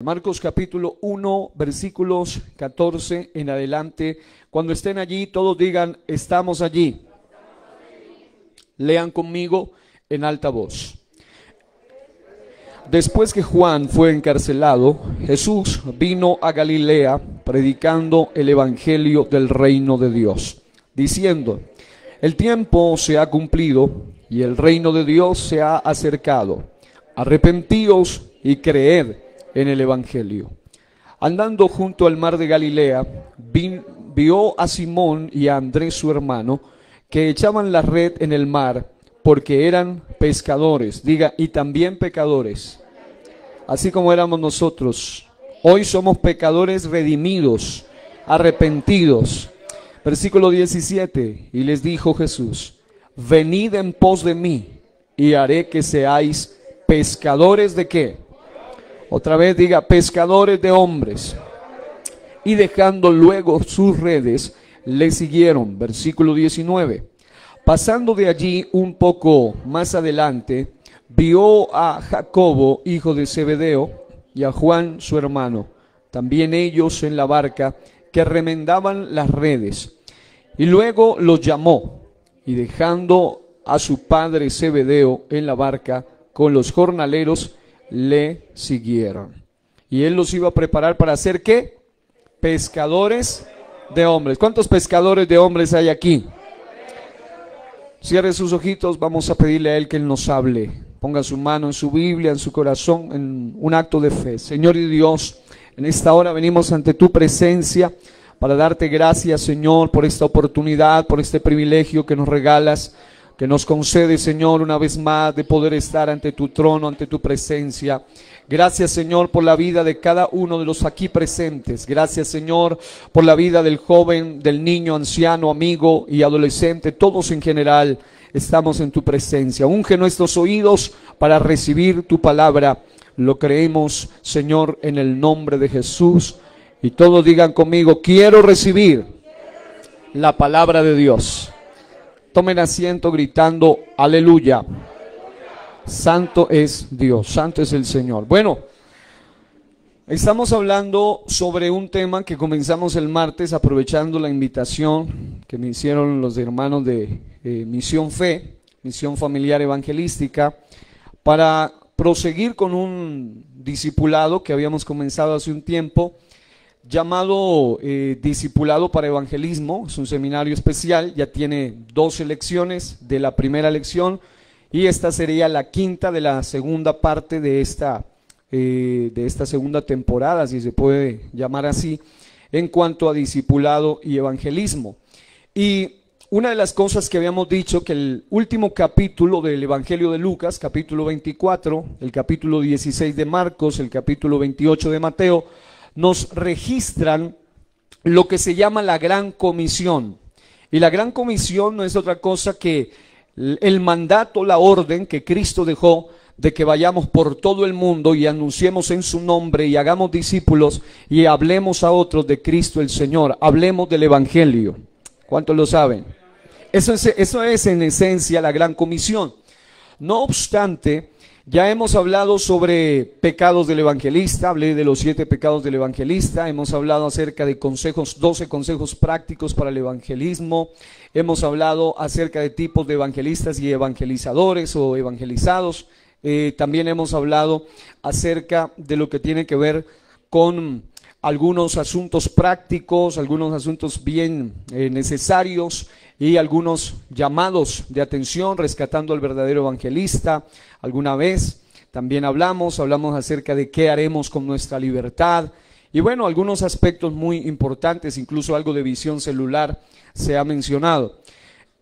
Marcos capítulo 1, versículos 14 en adelante. Cuando estén allí, todos digan, estamos allí. Lean conmigo en alta voz. Después que Juan fue encarcelado, Jesús vino a Galilea predicando el evangelio del reino de Dios, diciendo, el tiempo se ha cumplido y el reino de Dios se ha acercado. Arrepentíos y creed en el evangelio. Andando junto al mar de Galilea, vio a Simón y a Andrés su hermano, que echaban la red en el mar, porque eran pescadores. Diga, y también pecadores, así como éramos nosotros. Hoy somos pecadores redimidos, arrepentidos. Versículo 17, y les dijo Jesús, venid en pos de mí, y haré que seáis pescadores de ¿qué? Otra vez diga, pescadores de hombres. Y dejando luego sus redes, le siguieron. Versículo 19. Pasando de allí un poco más adelante, vio a Jacobo, hijo de Zebedeo, y a Juan, su hermano, también ellos en la barca, que remendaban las redes. Y luego los llamó, y dejando a su padre Zebedeo en la barca con los jornaleros, le siguieron. Y él los iba a preparar para hacer ¿qué? Pescadores de hombres. ¿Cuántos pescadores de hombres hay aquí? Cierre sus ojitos, vamos a pedirle a él que él nos hable. Ponga su mano en su Biblia, en su corazón, en un acto de fe. Señor y Dios, en esta hora venimos ante tu presencia para darte gracias, Señor, por esta oportunidad, por este privilegio que nos regalas, que nos concede, Señor, una vez más de poder estar ante tu trono, ante tu presencia. Gracias, Señor, por la vida de cada uno de los aquí presentes. Gracias, Señor, por la vida del joven, del niño, anciano, amigo y adolescente. Todos en general estamos en tu presencia. Unge nuestros oídos para recibir tu palabra. Lo creemos, Señor, en el nombre de Jesús. Y todos digan conmigo, quiero recibir la palabra de Dios. Tomen asiento gritando, aleluya. Santo es Dios, santo es el Señor. Bueno, estamos hablando sobre un tema que comenzamos el martes, aprovechando la invitación que me hicieron los hermanos de Misión Fe, Misión Familiar Evangelística, para proseguir con un discipulado que habíamos comenzado hace un tiempo, llamado Discipulado para Evangelismo. Es un seminario especial, ya tiene 2 lecciones de la primera lección y esta sería la quinta de la segunda parte de esta segunda temporada, si se puede llamar así, en cuanto a discipulado y evangelismo. Y una de las cosas que habíamos dicho, que el último capítulo del Evangelio de Lucas, capítulo 24, el capítulo 16 de Marcos, el capítulo 28 de Mateo, nos registran lo que se llama la Gran Comisión. Y la Gran Comisión no es otra cosa que el mandato, la orden que Cristo dejó de que vayamos por todo el mundo y anunciemos en su nombre y hagamos discípulos y hablemos a otros de Cristo el Señor. Hablemos del Evangelio. ¿Cuántos lo saben? Eso es en esencia la Gran Comisión. No obstante, ya hemos hablado sobre pecados del evangelista, hablé de los 7 pecados del evangelista, hemos hablado acerca de 12 consejos prácticos para el evangelismo, hemos hablado acerca de tipos de evangelistas y evangelizadores o evangelizados, también hemos hablado acerca de lo que tiene que ver con algunos asuntos prácticos, algunos asuntos bien necesarios y algunos llamados de atención, rescatando al verdadero evangelista. Alguna vez también hablamos acerca de qué haremos con nuestra libertad y bueno, algunos aspectos muy importantes, incluso algo de visión celular se ha mencionado.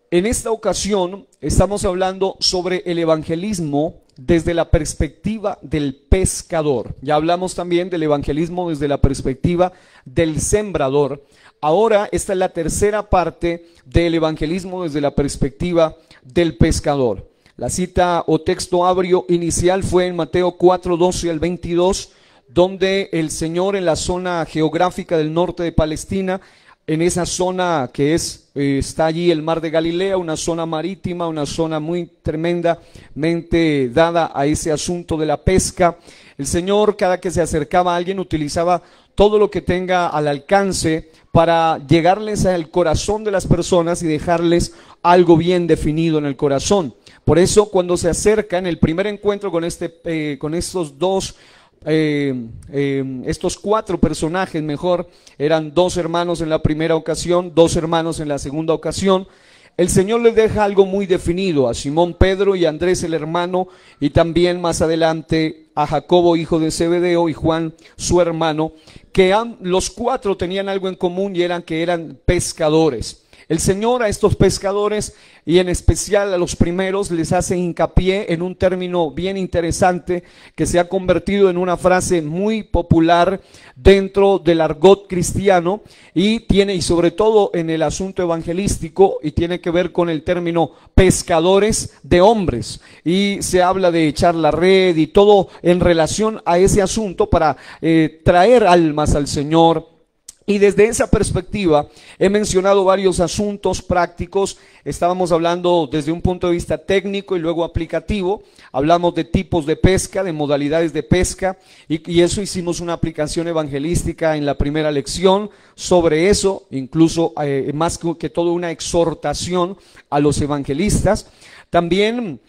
En esta ocasión estamos hablando sobre el evangelismo desde la perspectiva del pescador. Ya hablamos también del evangelismo desde la perspectiva del sembrador. Ahora esta es la tercera parte del evangelismo desde la perspectiva del pescador. La cita o texto abrio inicial fue en Mateo 4, 12 al 22, donde el Señor en la zona geográfica del norte de Palestina, en esa zona que está allí el mar de Galilea, una zona marítima, una zona muy tremendamente dada a ese asunto de la pesca, El Señor, cada que se acercaba a alguien, utilizaba todo lo que tenga al alcance para llegarles al corazón de las personas y dejarles algo bien definido en el corazón. Por eso, cuando se acerca en el primer encuentro con estos cuatro personajes, mejor, eran dos hermanos en la primera ocasión, dos hermanos en la segunda ocasión. El Señor les deja algo muy definido a Simón Pedro y Andrés el hermano, y también más adelante a Jacobo hijo de Zebedeo y Juan su hermano, que los cuatro tenían algo en común y eran que eran pescadores. El Señor a estos pescadores, y en especial a los primeros, les hace hincapié en un término bien interesante que se ha convertido en una frase muy popular dentro del argot cristiano y sobre todo en el asunto evangelístico, y tiene que ver con el término pescadores de hombres, y se habla de echar la red y todo en relación a ese asunto para traer almas al Señor. Y desde esa perspectiva he mencionado varios asuntos prácticos. Estábamos hablando desde un punto de vista técnico y luego aplicativo. Hablamos de tipos de pesca, de modalidades de pesca, y eso hicimos una aplicación evangelística en la primera lección sobre eso, incluso más que todo una exhortación a los evangelistas. También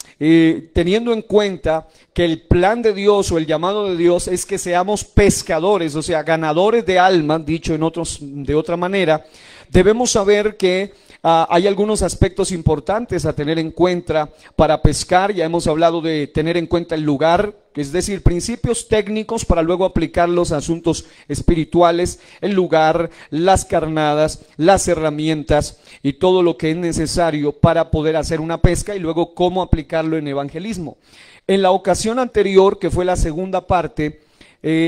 teniendo en cuenta que el plan de Dios o el llamado de Dios es que seamos pescadores, o sea, ganadores de almas, dicho de otra manera, debemos saber que hay algunos aspectos importantes a tener en cuenta para pescar. Ya hemos hablado de tener en cuenta el lugar, es decir, principios técnicos para luego aplicarlos a asuntos espirituales, el lugar, las carnadas, las herramientas y todo lo que es necesario para poder hacer una pesca, y luego cómo aplicarlo en evangelismo. En la ocasión anterior, que fue la segunda parte,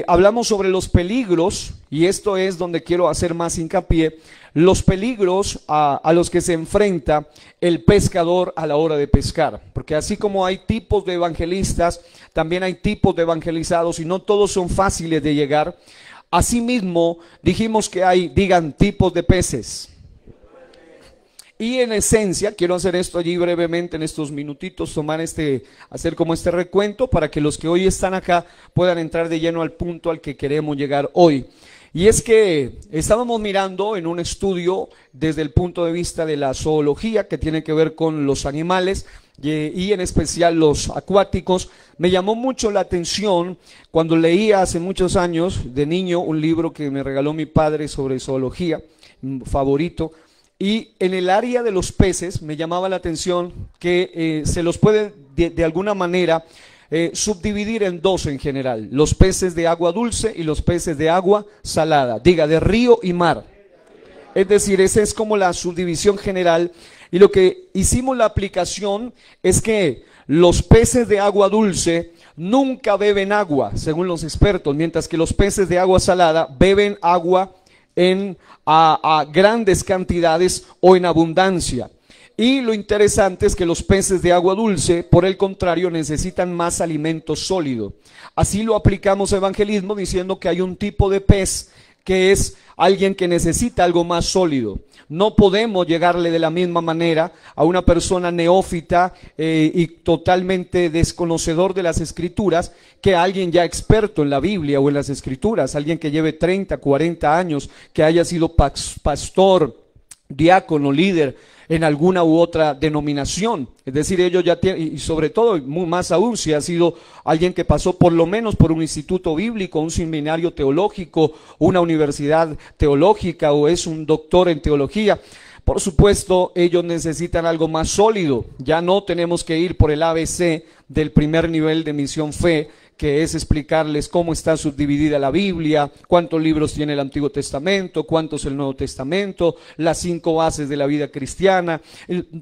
hablamos sobre los peligros, y esto es donde quiero hacer más hincapié, los peligros a los que se enfrenta el pescador a la hora de pescar, porque así como hay tipos de evangelistas, también hay tipos de evangelizados, y no todos son fáciles de llegar. Asimismo, dijimos que digan tipos de peces. Y en esencia, quiero hacer esto allí brevemente en estos minutitos, hacer como este recuento para que los que hoy están acá puedan entrar de lleno al punto al que queremos llegar hoy. Y es que estábamos mirando en un estudio desde el punto de vista de la zoología, que tiene que ver con los animales y en especial los acuáticos. Me llamó mucho la atención cuando leía hace muchos años de niño un libro que me regaló mi padre sobre zoología, favorito. Y en el área de los peces me llamaba la atención que se los puede de alguna manera subdividir en dos en general: los peces de agua dulce y los peces de agua salada, diga, de río y mar. Es decir, esa es como la subdivisión general, y lo que hicimos la aplicación es que los peces de agua dulce nunca beben agua, según los expertos, mientras que los peces de agua salada beben agua a grandes cantidades o en abundancia. Y lo interesante es que los peces de agua dulce, por el contrario, necesitan más alimento sólido. Así lo aplicamos a evangelismo, diciendo que hay un tipo de pez que es alguien que necesita algo más sólido. No podemos llegarle de la misma manera a una persona neófita y totalmente desconocedor de las escrituras que a alguien ya experto en la Biblia o en las escrituras, alguien que lleve 30, 40 años, que haya sido pastor, diácono, líder en alguna u otra denominación. Es decir, ellos ya tienen, y sobre todo, más aún, si ha sido alguien que pasó por lo menos por un instituto bíblico, un seminario teológico, una universidad teológica, o es un doctor en teología. Por supuesto, ellos necesitan algo más sólido. Ya no tenemos que ir por el ABC del primer nivel de Misión Fe, que es explicarles cómo está subdividida la Biblia, cuántos libros tiene el Antiguo Testamento, cuántos el Nuevo Testamento, las 5 bases de la vida cristiana.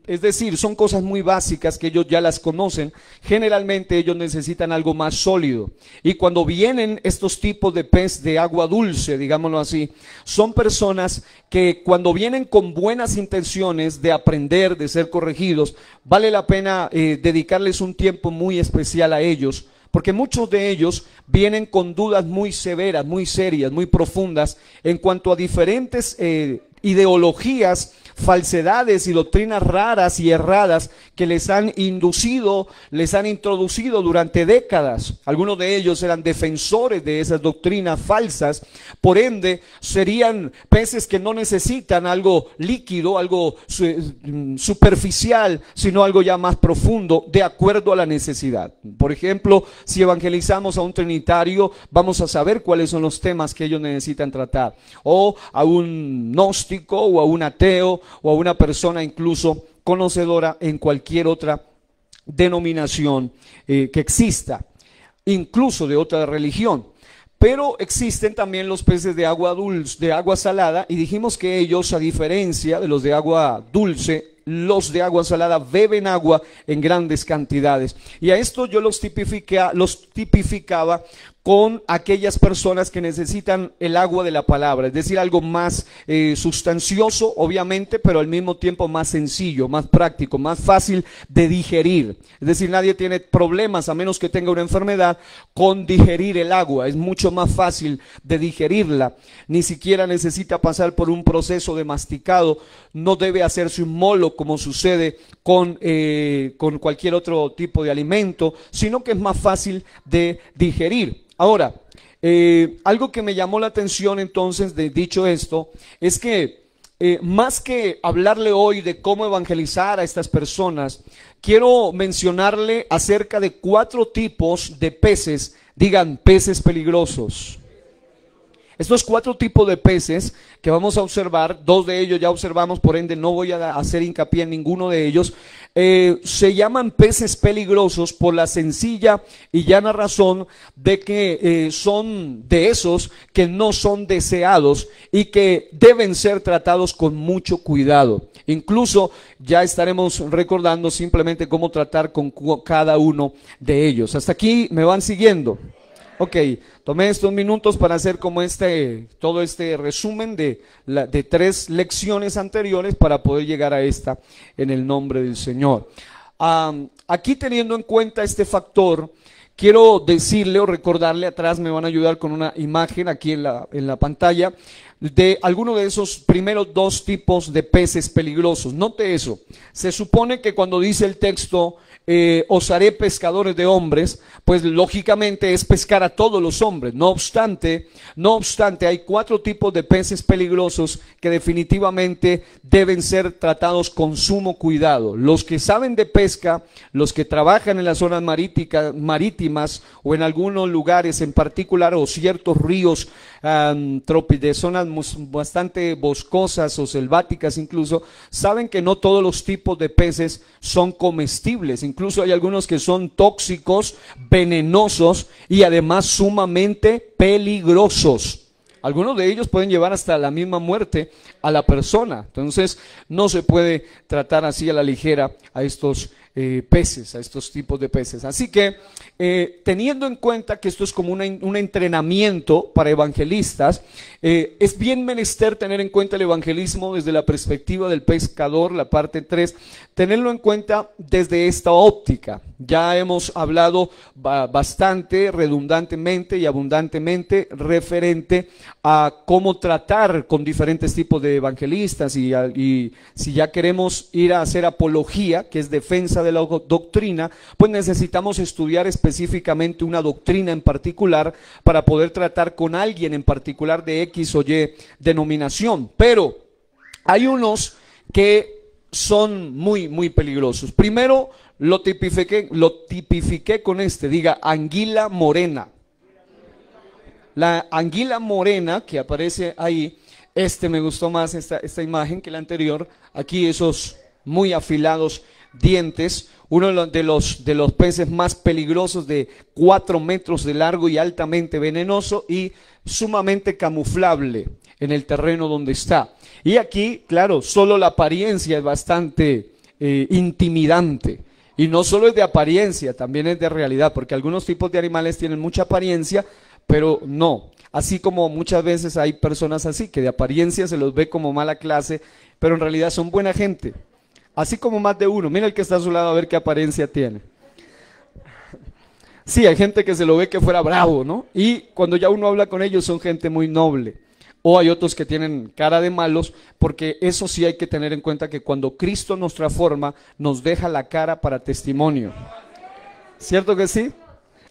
Es decir, son cosas muy básicas que ellos ya las conocen. Generalmente ellos necesitan algo más sólido. Y cuando vienen estos tipos de pez de agua dulce, digámoslo así, son personas que cuando vienen con buenas intenciones de aprender, de ser corregidos, vale la pena dedicarles un tiempo muy especial a ellos, porque muchos de ellos vienen con dudas muy severas, muy serias, muy profundas en cuanto a diferentes ideologías, falsedades y doctrinas raras y erradas que les han inducido, les han introducido durante décadas. Algunos de ellos eran defensores de esas doctrinas falsas, por ende serían peces que no necesitan algo líquido, algo superficial, sino algo ya más profundo, de acuerdo a la necesidad. Por ejemplo, si evangelizamos a un trinitario, vamos a saber cuáles son los temas que ellos necesitan tratar, o a un gnóstico o a un ateo o a una persona incluso conocedora en cualquier otra denominación que exista, incluso de otra religión. Pero existen también los peces de agua dulce, de agua salada, y dijimos que ellos, a diferencia de los de agua dulce, los de agua salada beben agua en grandes cantidades. Y a esto yo los tipificaba con aquellas personas que necesitan el agua de la palabra, es decir, algo más sustancioso, obviamente, pero al mismo tiempo más sencillo, más práctico, más fácil de digerir. Es decir, nadie tiene problemas, a menos que tenga una enfermedad, con digerir el agua. Es mucho más fácil de digerirla. Ni siquiera necesita pasar por un proceso de masticado. No debe hacerse un molo como sucede con cualquier otro tipo de alimento, sino que es más fácil de digerir. Ahora, algo que me llamó la atención entonces, dicho esto, es que más que hablarle hoy de cómo evangelizar a estas personas, quiero mencionarle acerca de 4 tipos de peces, digan, peces peligrosos. Estos 4 tipos de peces que vamos a observar, 2 de ellos ya observamos, por ende no voy a hacer hincapié en ninguno de ellos, se llaman peces peligrosos por la sencilla y llana razón de que son de esos que no son deseados y que deben ser tratados con mucho cuidado. Incluso ya estaremos recordando simplemente cómo tratar con cada uno de ellos. Hasta aquí me van siguiendo. Ok, tomé estos minutos para hacer como todo este resumen de 3 lecciones anteriores para poder llegar a esta en el nombre del Señor. Aquí, teniendo en cuenta este factor, quiero decirle o recordarle, atrás me van a ayudar con una imagen aquí en la pantalla, de alguno de esos primeros 2 tipos de peces peligrosos. Note eso, se supone que cuando dice el texto, os haré pescadores de hombres, pues lógicamente es pescar a todos los hombres. No obstante, hay 4 tipos de peces peligrosos que definitivamente deben ser tratados con sumo cuidado. Los que saben de pesca, los que trabajan en las zonas marítimas o en algunos lugares en particular, o ciertos ríos de zonas bastante boscosas o selváticas incluso, saben que no todos los tipos de peces son comestibles. Incluso hay algunos que son tóxicos, venenosos y además sumamente peligrosos. Algunos de ellos pueden llevar hasta la misma muerte a la persona. Entonces no se puede tratar así a la ligera a estos peces, a estos tipos de peces. Así que teniendo en cuenta que esto es como un entrenamiento para evangelistas, es bien menester tener en cuenta el evangelismo desde la perspectiva del pescador, la parte 3, tenerlo en cuenta desde esta óptica. Ya hemos hablado bastante, redundantemente y abundantemente referente a cómo tratar con diferentes tipos de evangelistas y si ya queremos ir a hacer apología, que es defensa de la doctrina, pues necesitamos estudiar específicamente una doctrina en particular para poder tratar con alguien en particular de X o Y denominación. Pero hay unos que son muy, muy peligrosos. Primero lo tipifiqué con diga, anguila morena. La anguila morena que aparece ahí, me gustó más esta imagen que la anterior. Aquí esos muy afilados dientes, uno de los peces más peligrosos, de 4 metros de largo y altamente venenoso y sumamente camuflable en el terreno donde está. Y aquí, claro, solo la apariencia es bastante intimidante. Y no solo es de apariencia, también es de realidad, porque algunos tipos de animales tienen mucha apariencia, pero no. Así como muchas veces hay personas así, que de apariencia se los ve como mala clase, pero en realidad son buena gente. Así como más de uno. Mira el que está a su lado a ver qué apariencia tiene. Sí, hay gente que se lo ve que fuera bravo, ¿no? Y cuando ya uno habla con ellos son gente muy noble. O hay otros que tienen cara de malos, porque eso sí hay que tener en cuenta que cuando Cristo nos transforma, nos deja la cara para testimonio. ¿Cierto que sí?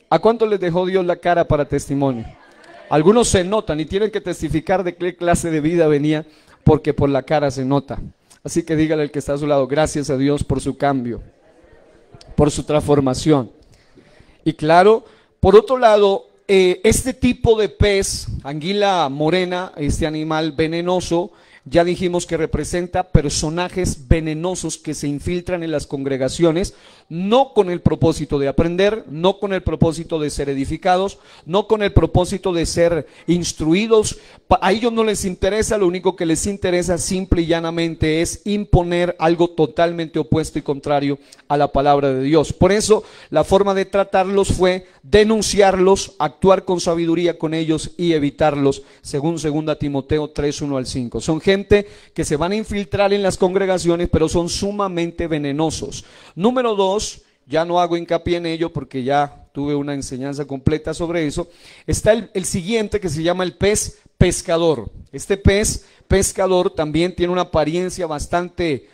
¿A cuánto les dejó Dios la cara para testimonio? Algunos se notan y tienen que testificar de qué clase de vida venía, porque por la cara se nota. Así que dígale al que está a su lado, gracias a Dios por su cambio, por su transformación. Y claro, por otro lado, este tipo de pez, anguila morena, este animal venenoso, ya dijimos que representa personajes venenosos que se infiltran en las congregaciones, no con el propósito de aprender, no con el propósito de ser edificados, no con el propósito de ser instruidos. A ellos no les interesa, lo único que les interesa simple y llanamente es imponer algo totalmente opuesto y contrario a la palabra de Dios. Por eso la forma de tratarlos fue denunciarlos, actuar con sabiduría con ellos y evitarlos, según 2 Timoteo 3, 1 al 5. Son gente que se van a infiltrar en las congregaciones, pero son sumamente venenosos. Número 2, ya no hago hincapié en ello porque ya tuve una enseñanza completa sobre eso. Está el siguiente, que se llama el pez pescador. Este pez pescador también tiene una apariencia bastante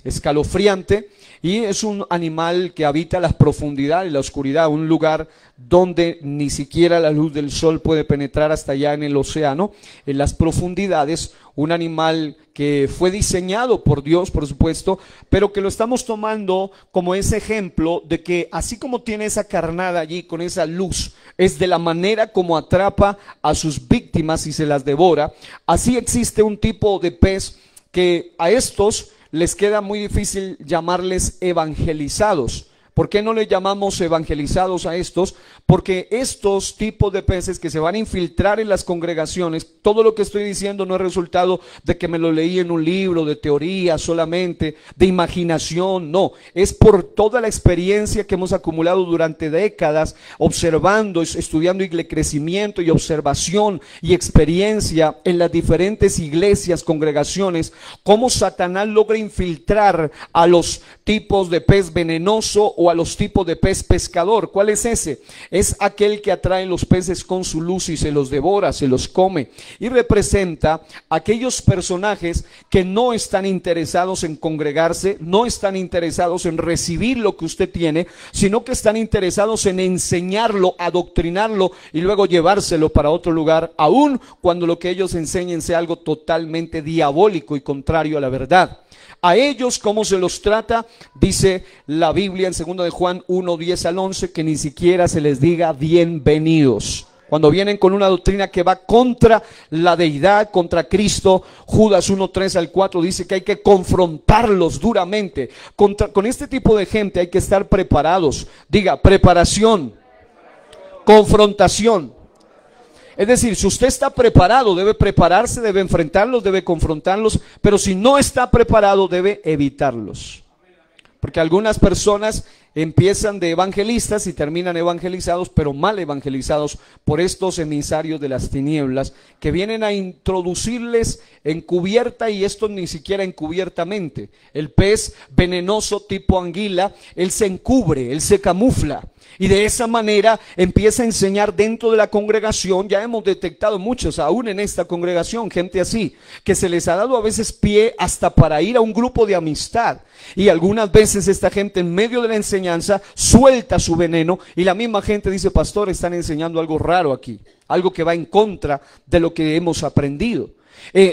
escalofriante, y es un animal que habita las profundidades, la oscuridad, un lugar donde ni siquiera la luz del sol puede penetrar hasta allá en el océano, en las profundidades. Un animal que fue diseñado por Dios, por supuesto, pero que lo estamos tomando como ese ejemplo de que así como tiene esa carnada allí con esa luz, es de la manera como atrapa a sus víctimas y se las devora. Así existe un tipo de pez que a estos les queda muy difícil llamarles evangelizados. ¿Por qué no le llamamos evangelizados a estos? Porque estos tipos de peces que se van a infiltrar en las congregaciones, todo lo que estoy diciendo no es resultado de que me lo leí en un libro, de teoría solamente, de imaginación, no. Es por toda la experiencia que hemos acumulado durante décadas, observando, estudiando crecimiento y observación y experiencia en las diferentes iglesias, congregaciones, cómo Satanás logra infiltrar a los tipos de pez venenoso o a los tipos de pez pescador. ¿Cuál es ese? Es aquel que atrae los peces con su luz y se los devora, se los come, y representa aquellos personajes que no están interesados en congregarse, no están interesados en recibir lo que usted tiene, sino que están interesados en enseñarlo, adoctrinarlo y luego llevárselo para otro lugar, aun cuando lo que ellos enseñen sea algo totalmente diabólico y contrario a la verdad. A ellos, ¿cómo se los trata? Dice la Biblia en 2 de Juan 1, 10 al 11, que ni siquiera se les diga bienvenidos. Cuando vienen con una doctrina que va contra la deidad, contra Cristo, Judas 1, 3 al 4 dice que hay que confrontarlos duramente. Con este tipo de gente hay que estar preparados. Diga, preparación, confrontación. Es decir, si usted está preparado, debe prepararse, debe enfrentarlos, debe confrontarlos, pero si no está preparado, debe evitarlos. Porque algunas personas empiezan de evangelistas y terminan evangelizados, pero mal evangelizados por estos emisarios de las tinieblas que vienen a introducirles encubierta, y esto ni siquiera encubiertamente. El pez venenoso tipo anguila, él se encubre, él se camufla. Y de esa manera empieza a enseñar dentro de la congregación. Ya hemos detectado muchos, aún en esta congregación, gente así, que se les ha dado a veces pie hasta para ir a un grupo de amistad. Y algunas veces esta gente en medio de la enseñanza suelta su veneno y la misma gente dice: pastor, están enseñando algo raro aquí, algo que va en contra de lo que hemos aprendido.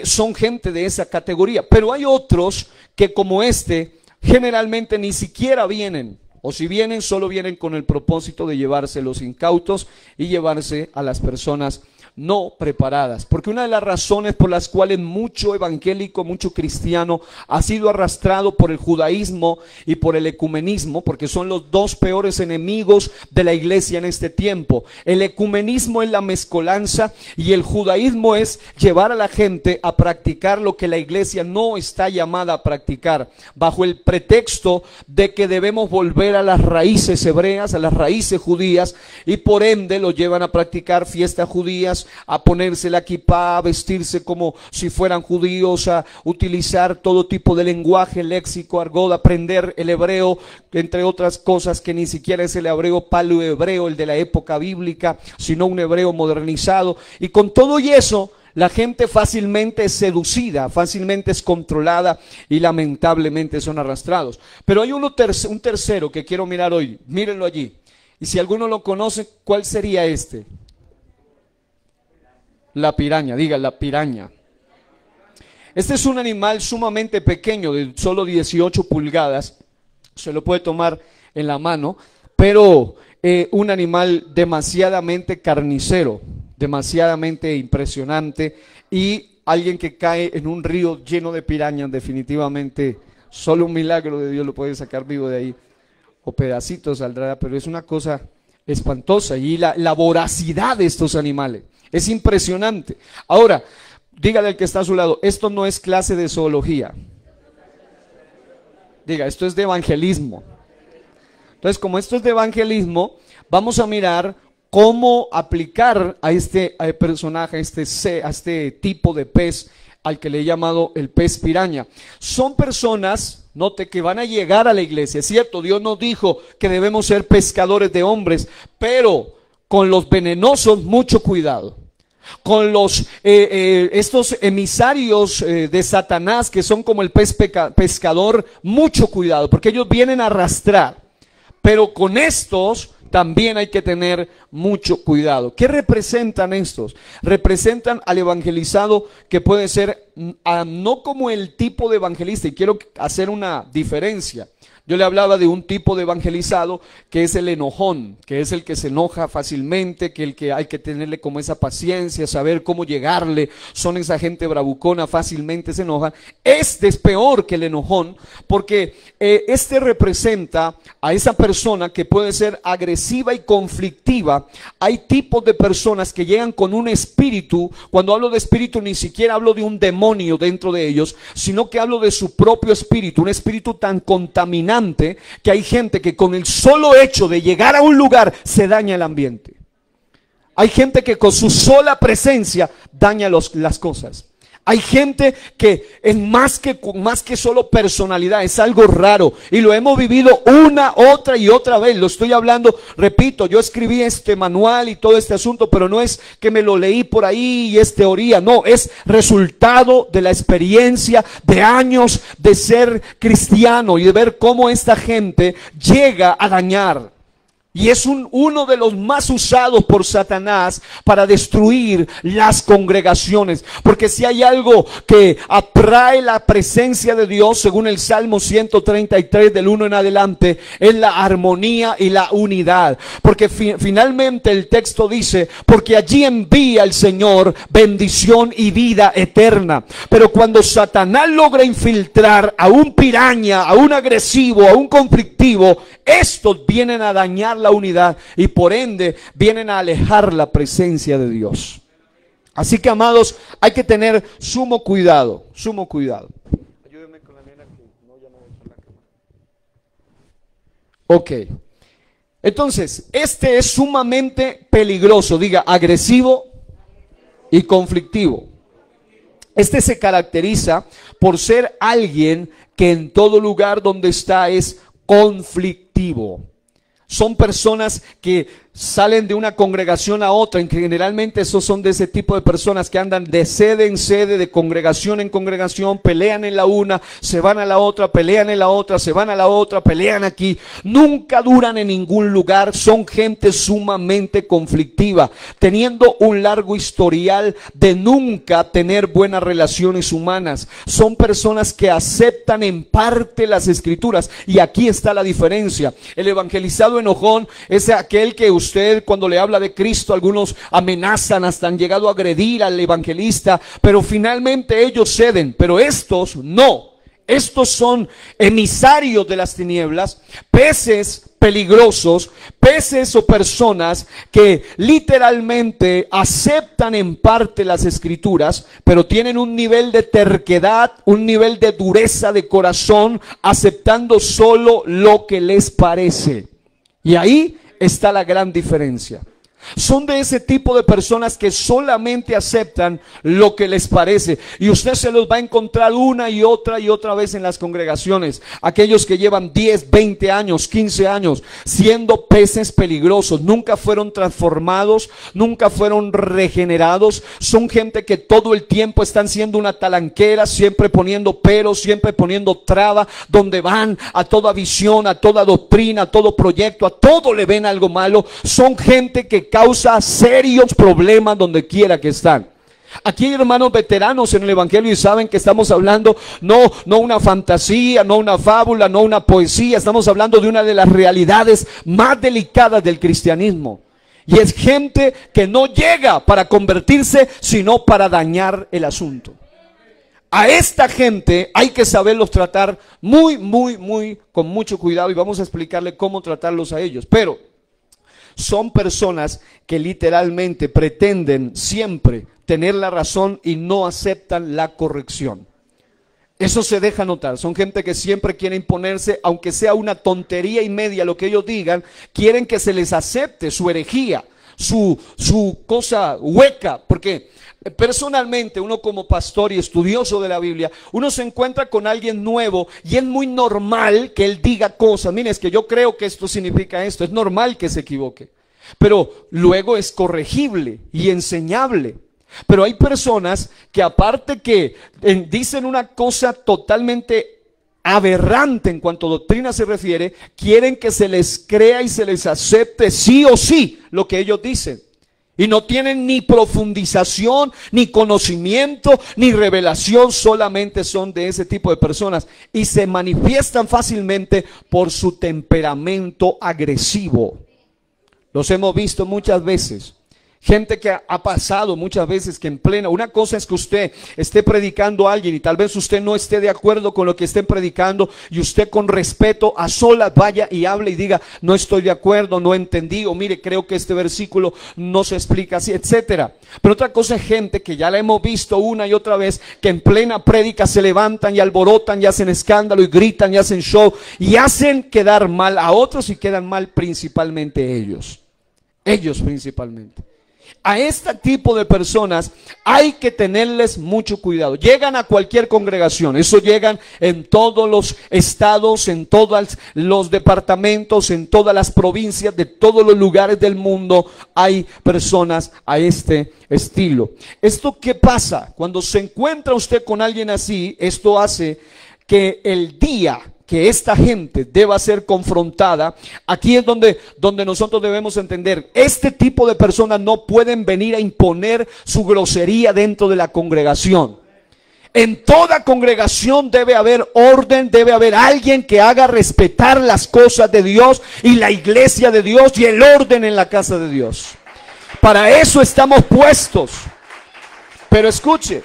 Son gente de esa categoría, pero hay otros que, como este, generalmente ni siquiera vienen. O si vienen, solo vienen con el propósito de llevarse los incautos y llevarse a las personas no preparadas. Porque una de las razones por las cuales mucho evangélico, mucho cristiano ha sido arrastrado por el judaísmo y por el ecumenismo, porque son los dos peores enemigos de la iglesia en este tiempo. El ecumenismo es la mezcolanza y el judaísmo es llevar a la gente a practicar lo que la iglesia no está llamada a practicar, bajo el pretexto de que debemos volver a las raíces hebreas, a las raíces judías, y por ende lo llevan a practicar fiestas judías, a ponerse la kipá, a vestirse como si fueran judíos, a utilizar todo tipo de lenguaje, léxico, argot, aprender el hebreo, entre otras cosas que ni siquiera es el hebreo paleohebreo, el de la época bíblica, sino un hebreo modernizado. Y con todo y eso La gente fácilmente es seducida, fácilmente es controlada y lamentablemente son arrastrados. Pero hay un tercero que quiero mirar hoy. Mírenlo allí. Y si alguno lo conoce, ¿cuál sería este? La piraña, diga la piraña. Este es un animal sumamente pequeño, de solo 18 pulgadas. Se lo puede tomar en la mano, pero un animal demasiadamente carnicero, demasiadamente impresionante, y alguien que cae en un río lleno de pirañas, definitivamente solo un milagro de Dios lo puede sacar vivo de ahí, o pedacitos saldrá, pero es una cosa espantosa, y la voracidad de estos animales es impresionante. Ahora, dígale al que está a su lado, esto no es clase de zoología. Diga, esto es de evangelismo. Entonces, como esto es de evangelismo, vamos a mirar cómo aplicar a este personaje, a este tipo de pez, al que le he llamado el pez piraña. Son personas, note, que van a llegar a la iglesia. Es cierto, Dios nos dijo que debemos ser pescadores de hombres, pero con los venenosos mucho cuidado. Con estos emisarios de Satanás, que son como el pez pescador, mucho cuidado, porque ellos vienen a arrastrar. Pero con estos también hay que tener mucho cuidado. ¿Qué representan estos? Representan al evangelizado, que puede ser no como el tipo de evangelista, y quiero hacer una diferencia. Yo le hablaba de un tipo de evangelizado que es el enojón, que es el que se enoja fácilmente, que el que hay que tenerle como esa paciencia, saber cómo llegarle. Son esa gente bravucona, fácilmente se enoja. Este es peor que el enojón, porque este representa a esa persona que puede ser agresiva y conflictiva. Hay tipos de personas que llegan con un espíritu. Cuando hablo de espíritu, ni siquiera hablo de un demonio dentro de ellos, sino que hablo de su propio espíritu, un espíritu tan contaminante que hay gente que con el solo hecho de llegar a un lugar se daña el ambiente. Hay gente que con su sola presencia daña las cosas. Hay gente que es más que solo personalidad, es algo raro, y lo hemos vivido una, otra y otra vez. Lo estoy hablando, repito, yo escribí este manual y todo este asunto, pero no es que me lo leí por ahí y es teoría, no, es resultado de la experiencia de años de ser cristiano y de ver cómo esta gente llega a dañar. Y es uno de los más usados por Satanás para destruir las congregaciones. Porque si hay algo que atrae la presencia de Dios, según el Salmo 133 del 1 en adelante, es la armonía y la unidad. Porque finalmente el texto dice, porque allí envía el Señor bendición y vida eterna. Pero cuando Satanás logra infiltrar a un piraña, a un agresivo, a un conflictivo, estos vienen a dañar la unidad y por ende vienen a alejar la presencia de Dios. Así que, amados, hay que tener sumo cuidado, sumo cuidado. Ayúdenme con la nena que no, ya no voy a usar la cámara. Ok. Entonces, este es sumamente peligroso, diga, agresivo y conflictivo. Este se caracteriza por ser alguien que en todo lugar donde está es conflictivo. Son personas que salen de una congregación a otra. Generalmente esos son de ese tipo de personas que andan de sede en sede, de congregación en congregación, pelean en la una, se van a la otra, pelean en la otra, se van a la otra, pelean aquí. Nunca duran en ningún lugar. Son gente sumamente conflictiva, teniendo un largo historial de nunca tener buenas relaciones humanas. Son personas que aceptan en parte las escrituras, y aquí está la diferencia. El evangelizado enojón es aquel que usted, cuando le habla de Cristo, algunos amenazan, hasta han llegado a agredir al evangelista, pero finalmente ellos ceden. Pero estos no. Estos son emisarios de las tinieblas, peces peligrosos, peces o personas que literalmente aceptan en parte las escrituras, pero tienen un nivel de terquedad, un nivel de dureza de corazón, aceptando solo lo que les parece. Y ahí está la gran diferencia. Son de ese tipo de personas que solamente aceptan lo que les parece. Y usted se los va a encontrar una y otra vez en las congregaciones. Aquellos que llevan 10, 20 años, 15 años siendo peces peligrosos. Nunca fueron transformados, nunca fueron regenerados. Son gente que todo el tiempo están siendo una talanquera, siempre poniendo peros, siempre poniendo traba. Donde van, a toda visión, a toda doctrina, a todo proyecto, a todo le ven algo malo. Son gente que causa serios problemas donde quiera que están. Aquí hay hermanos veteranos en el evangelio y saben que estamos hablando no una fantasía, no una fábula, no una poesía. Estamos hablando de una de las realidades más delicadas del cristianismo. Y es gente que no llega para convertirse, sino para dañar el asunto. A esta gente hay que saberlos tratar con mucho cuidado, y vamos a explicarle cómo tratarlos a ellos. Pero son personas que literalmente pretenden siempre tener la razón y no aceptan la corrección. Eso se deja notar. Son gente que siempre quiere imponerse, aunque sea una tontería y media lo que ellos digan. Quieren que se les acepte su herejía, su cosa hueca. Porque personalmente, uno como pastor y estudioso de la Biblia, uno se encuentra con alguien nuevo y es muy normal que él diga cosas. Miren, es que yo creo que esto significa esto. Es normal que se equivoque, pero luego es corregible y enseñable. Pero hay personas que, aparte que dicen una cosa totalmente aberrante en cuanto a doctrina se refiere, quieren que se les crea y se les acepte sí o sí lo que ellos dicen. Y no tienen ni profundización, ni conocimiento, ni revelación. Solamente son de ese tipo de personas. Y se manifiestan fácilmente por su temperamento agresivo. Los hemos visto muchas veces. Gente que ha pasado muchas veces que en plena, una cosa es que usted esté predicando a alguien y tal vez usted no esté de acuerdo con lo que estén predicando, y usted con respeto a solas vaya y hable y diga: no estoy de acuerdo, no entendí, o mire, creo que este versículo no se explica así, etcétera. Pero otra cosa es gente que ya la hemos visto una y otra vez, que en plena prédica se levantan y alborotan y hacen escándalo y gritan y hacen show y hacen quedar mal a otros, y quedan mal principalmente ellos principalmente. A este tipo de personas hay que tenerles mucho cuidado. Llegan a cualquier congregación, eso llegan en todos los estados, en todos los departamentos, en todas las provincias, de todos los lugares del mundo hay personas a este estilo. ¿Esto qué pasa? Cuando se encuentra usted con alguien así, esto hace que el día que esta gente deba ser confrontada, aquí es donde nosotros debemos entender, este tipo de personas no pueden venir a imponer su grosería dentro de la congregación. En toda congregación debe haber orden, debe haber alguien que haga respetar las cosas de Dios y la iglesia de Dios y el orden en la casa de Dios. Para eso estamos puestos. Pero escuche,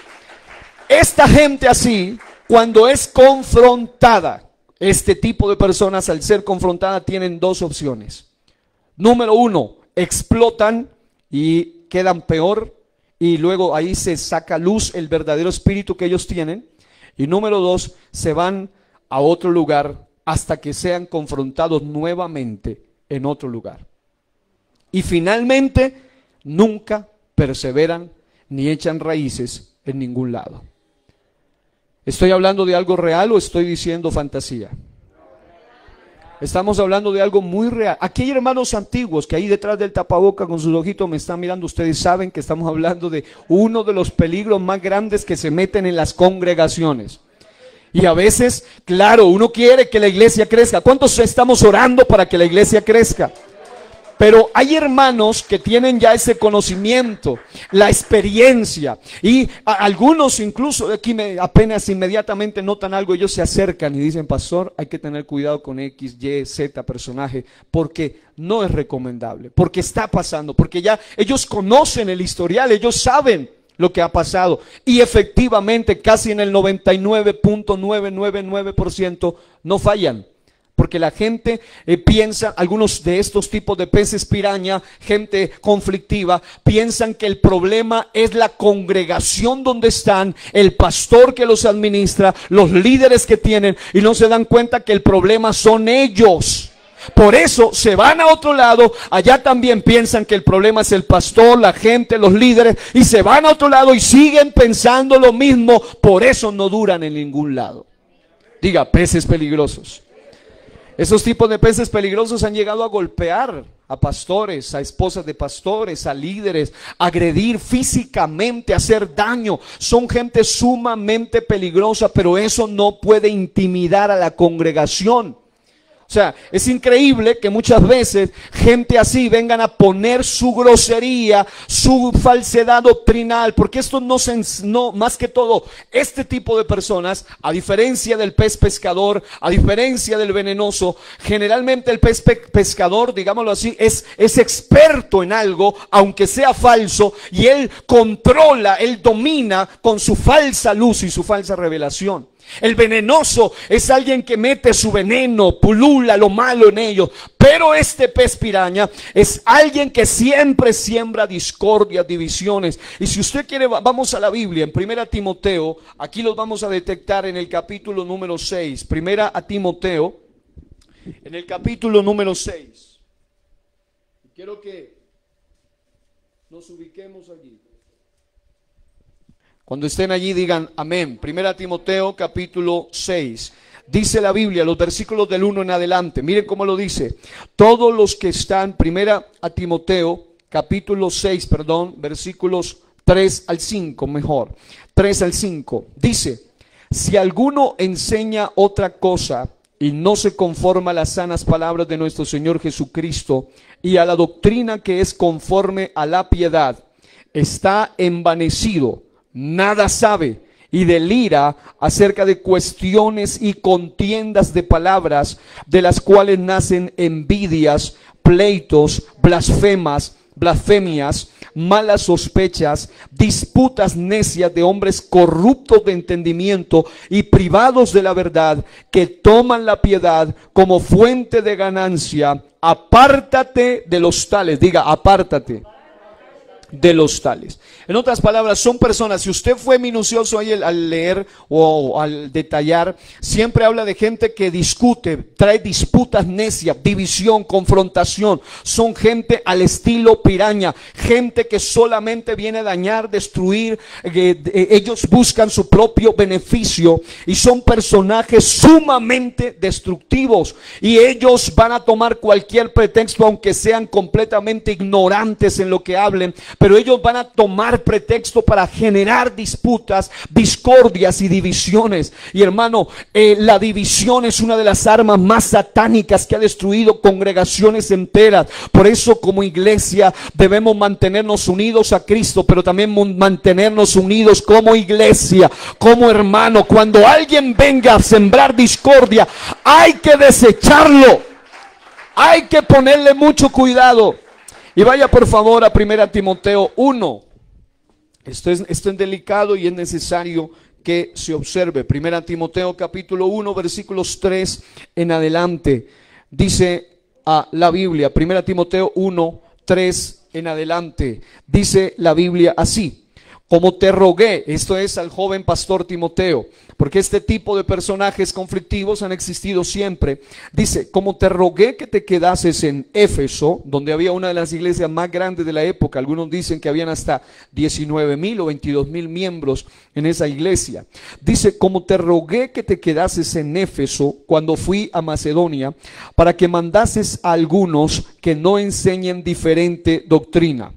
esta gente así, cuando es confrontada, este tipo de personas, al ser confrontada, tienen dos opciones. Número uno, explotan y quedan peor, y luego ahí se saca a luz el verdadero espíritu que ellos tienen. Y número dos, se van a otro lugar hasta que sean confrontados nuevamente en otro lugar. Y finalmente, nunca perseveran ni echan raíces en ningún lado. ¿Estoy hablando de algo real o estoy diciendo fantasía? Estamos hablando de algo muy real. Aquí hay hermanos antiguos que ahí detrás del tapaboca con sus ojitos me están mirando. Ustedes saben que estamos hablando de uno de los peligros más grandes que se meten en las congregaciones. Y a veces, claro, uno quiere que la iglesia crezca. ¿Cuántos estamos orando para que la iglesia crezca? Pero hay hermanos que tienen ya ese conocimiento, la experiencia, y algunos incluso aquí apenas inmediatamente notan algo, ellos se acercan y dicen: pastor, hay que tener cuidado con X, Y, Z personaje, porque no es recomendable, porque está pasando, porque ya ellos conocen el historial, ellos saben lo que ha pasado, y efectivamente casi en el 99.999% no fallan. Porque la gente piensa, algunos de estos tipos de peces piraña, gente conflictiva, piensan que el problema es la congregación donde están, el pastor que los administra, los líderes que tienen, y no se dan cuenta que el problema son ellos. Por eso se van a otro lado. Allá también piensan que el problema es el pastor, la gente, los líderes, y se van a otro lado y siguen pensando lo mismo. Por eso no duran en ningún lado. Diga, peces peligrosos. Esos tipos de peces peligrosos han llegado a golpear a pastores, a esposas de pastores, a líderes, a agredir físicamente, a hacer daño. Son gente sumamente peligrosa, pero eso no puede intimidar a la congregación. O sea, es increíble que muchas veces gente así vengan a poner su grosería, su falsedad doctrinal, porque esto no, más que todo, este tipo de personas, a diferencia del pez pescador, a diferencia del venenoso, generalmente el pez pescador, digámoslo así, es experto en algo, aunque sea falso, y él controla, él domina con su falsa luz y su falsa revelación. El venenoso es alguien que mete su veneno, pulula lo malo en ellos. Pero este pez piraña es alguien que siempre siembra discordias, divisiones. Y si usted quiere, vamos a la Biblia, en 1 Timoteo, aquí los vamos a detectar en el capítulo número 6. 1 Timoteo, en el capítulo número 6. Quiero que nos ubiquemos allí. Cuando estén allí digan amén. 1 Timoteo capítulo 6. Dice la Biblia, los versículos del 1 en adelante. Miren cómo lo dice. Todos los que están, 1 Timoteo capítulo 6, versículos 3 al 5, mejor. 3 al 5. Dice, si alguno enseña otra cosa y no se conforma a las sanas palabras de nuestro Señor Jesucristo y a la doctrina que es conforme a la piedad, está envanecido, nada sabe y delira acerca de cuestiones y contiendas de palabras, de las cuales nacen envidias, pleitos, blasfemias, malas sospechas, disputas necias de hombres corruptos de entendimiento y privados de la verdad, que toman la piedad como fuente de ganancia. Apártate de los tales. Diga, apártate de los tales. En otras palabras, son personas, si usted fue minucioso ahí al leer o al detallar, siempre habla de gente que discute, trae disputas necias, división, confrontación. Son gente al estilo piraña, gente que solamente viene a dañar, destruir. Ellos buscan su propio beneficio y son personajes sumamente destructivos, y ellos van a tomar cualquier pretexto, aunque sean completamente ignorantes en lo que hablen, pero ellos van a tomar pretexto para generar disputas, discordias y divisiones. Y hermano, la división es una de las armas más satánicas que ha destruido congregaciones enteras. Por eso, como iglesia, debemos mantenernos unidos a Cristo, pero también mantenernos unidos como iglesia, como hermano. Cuando alguien venga a sembrar discordia, hay que desecharlo, hay que ponerle mucho cuidado. Y vaya por favor a 1 Timoteo 1. Esto es delicado y es necesario que se observe. 1 Timoteo capítulo 1, versículos 3 en adelante. Dice la Biblia, 1 Timoteo 1, 3 en adelante. Dice la Biblia así: como te rogué, esto es al joven pastor Timoteo, porque este tipo de personajes conflictivos han existido siempre. Dice, como te rogué que te quedases en Éfeso, donde había una de las iglesias más grandes de la época. Algunos dicen que habían hasta 19,000 o 22,000 miembros en esa iglesia. Dice, como te rogué que te quedases en Éfeso cuando fui a Macedonia, para que mandases a algunos que no enseñen diferente doctrina.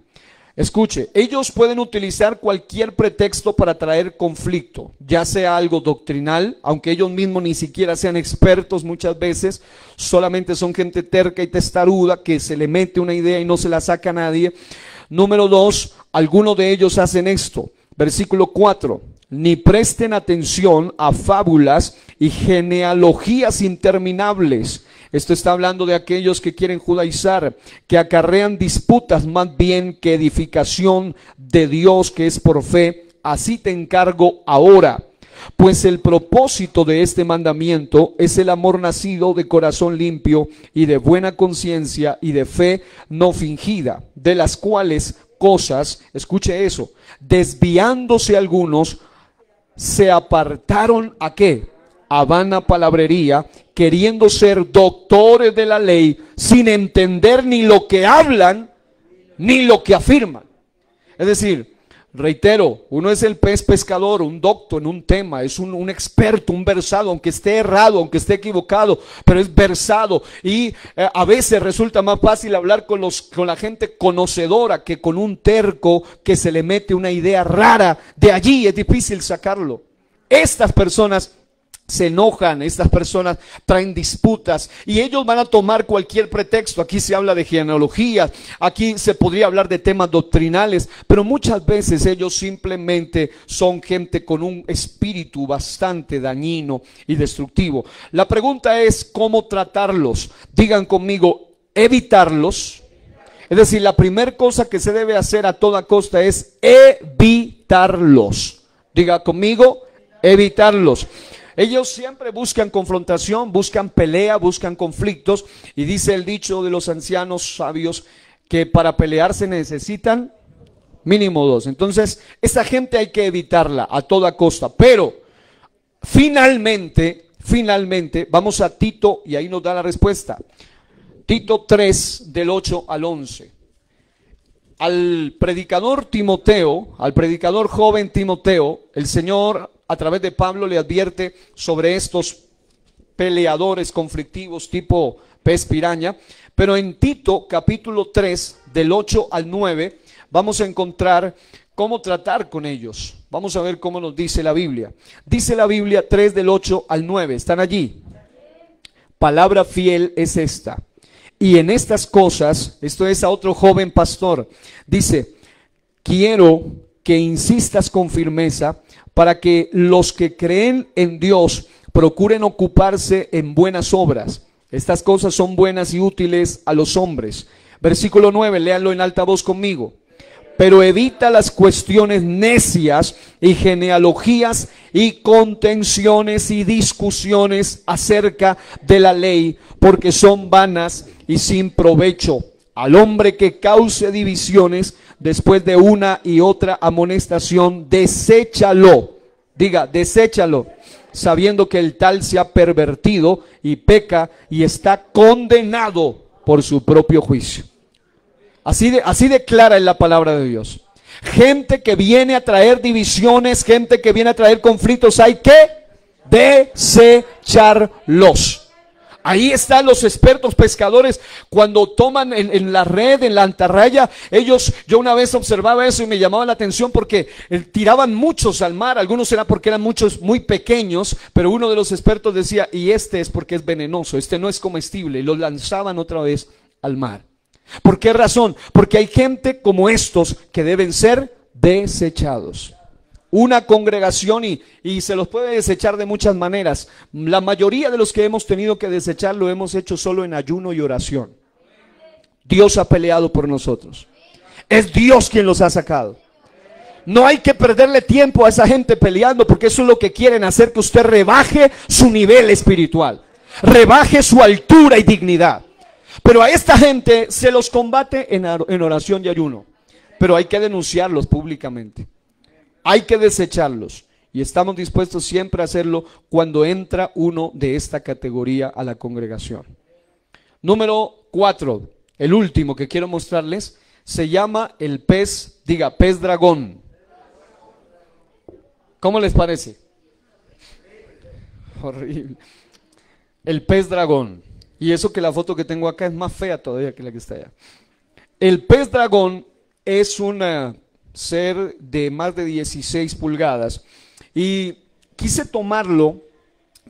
Escuche, ellos pueden utilizar cualquier pretexto para traer conflicto, ya sea algo doctrinal, aunque ellos mismos ni siquiera sean expertos muchas veces, solamente son gente terca y testaruda que se le mete una idea y no se la saca a nadie. Número 2, algunos de ellos hacen esto. Versículo 4, ni presten atención a fábulas y genealogías interminables. Esto está hablando de aquellos que quieren judaizar, que acarrean disputas más bien que edificación de Dios, que es por fe. Así te encargo ahora, pues el propósito de este mandamiento es el amor nacido de corazón limpio y de buena conciencia y de fe no fingida, de las cuales cosas, escuche eso, desviándose algunos, se apartaron ¿a qué? a vana palabrería, queriendo ser doctores de la ley, sin entender ni lo que hablan, ni lo que afirman. Es decir, reitero, uno es el pez pescador, un docto en un tema, es un experto, un versado, aunque esté errado, aunque esté equivocado, pero es versado. Y a veces resulta más fácil hablar con la gente conocedora que con un terco que se le mete una idea rara. De allí es difícil sacarlo. Estas personas se enojan, estas personas traen disputas y ellos van a tomar cualquier pretexto. Aquí se habla de genealogía, aquí se podría hablar de temas doctrinales, pero muchas veces ellos simplemente son gente con un espíritu bastante dañino y destructivo. La pregunta es cómo tratarlos. Digan conmigo, evitarlos. Es decir, la primera cosa que se debe hacer a toda costa es evitarlos. Diga conmigo, evitarlos. Ellos siempre buscan confrontación, buscan pelea, buscan conflictos, y dice el dicho de los ancianos sabios que para pelear se necesitan mínimo dos. Entonces, esta gente hay que evitarla a toda costa. Pero finalmente, vamos a Tito y ahí nos da la respuesta. Tito 3 del 8 al 11. Al predicador Timoteo, al predicador joven Timoteo, el Señor a través de Pablo le advierte sobre estos peleadores conflictivos tipo pez piraña. Pero en Tito capítulo 3 del 8 al 9 vamos a encontrar cómo tratar con ellos. Vamos a ver cómo nos dice la Biblia. Dice la Biblia 3 del 8 al 9. ¿Están allí? Palabra fiel es esta. Y en estas cosas, esto es a otro joven pastor, dice, quiero que insistas con firmeza para que los que creen en Dios procuren ocuparse en buenas obras. Estas cosas son buenas y útiles a los hombres. Versículo 9, léanlo en alta voz conmigo. Pero evita las cuestiones necias y genealogías y contenciones y discusiones acerca de la ley, porque son vanas y sin provecho. Al hombre que cause divisiones después de una y otra amonestación, deséchalo. Diga, deséchalo, sabiendo que el tal se ha pervertido y peca y está condenado por su propio juicio. Así declara en la palabra de Dios. Gente que viene a traer divisiones, gente que viene a traer conflictos, hay que desecharlos. Ahí están los expertos pescadores cuando toman en la red, en la atarraya. Yo una vez observaba eso y me llamaba la atención porque tiraban muchos al mar. Algunos eran porque eran muchos muy pequeños, pero uno de los expertos decía, y este es porque es venenoso, este no es comestible, y los lanzaban otra vez al mar. ¿Por qué razón? Porque hay gente como estos que deben ser desechados. Una congregación y se los puede desechar de muchas maneras. La mayoría de los que hemos tenido que desechar lo hemos hecho solo en ayuno y oración. Dios ha peleado por nosotros. Es Dios quien los ha sacado. No hay que perderle tiempo a esa gente peleando, porque eso es lo que quieren hacer, que usted rebaje su nivel espiritual, rebaje su altura y dignidad. Pero a esta gente se los combate en oración y ayuno. Pero hay que denunciarlos públicamente. Hay que desecharlos. Y estamos dispuestos siempre a hacerlo cuando entra uno de esta categoría a la congregación. Número 4, el último que quiero mostrarles, se llama el pez, diga, pez dragón. ¿Cómo les parece? Horrible. El pez dragón. Y eso que la foto que tengo acá es más fea todavía que la que está allá. El pez dragón es un ser de más de 16 pulgadas. Y quise tomarlo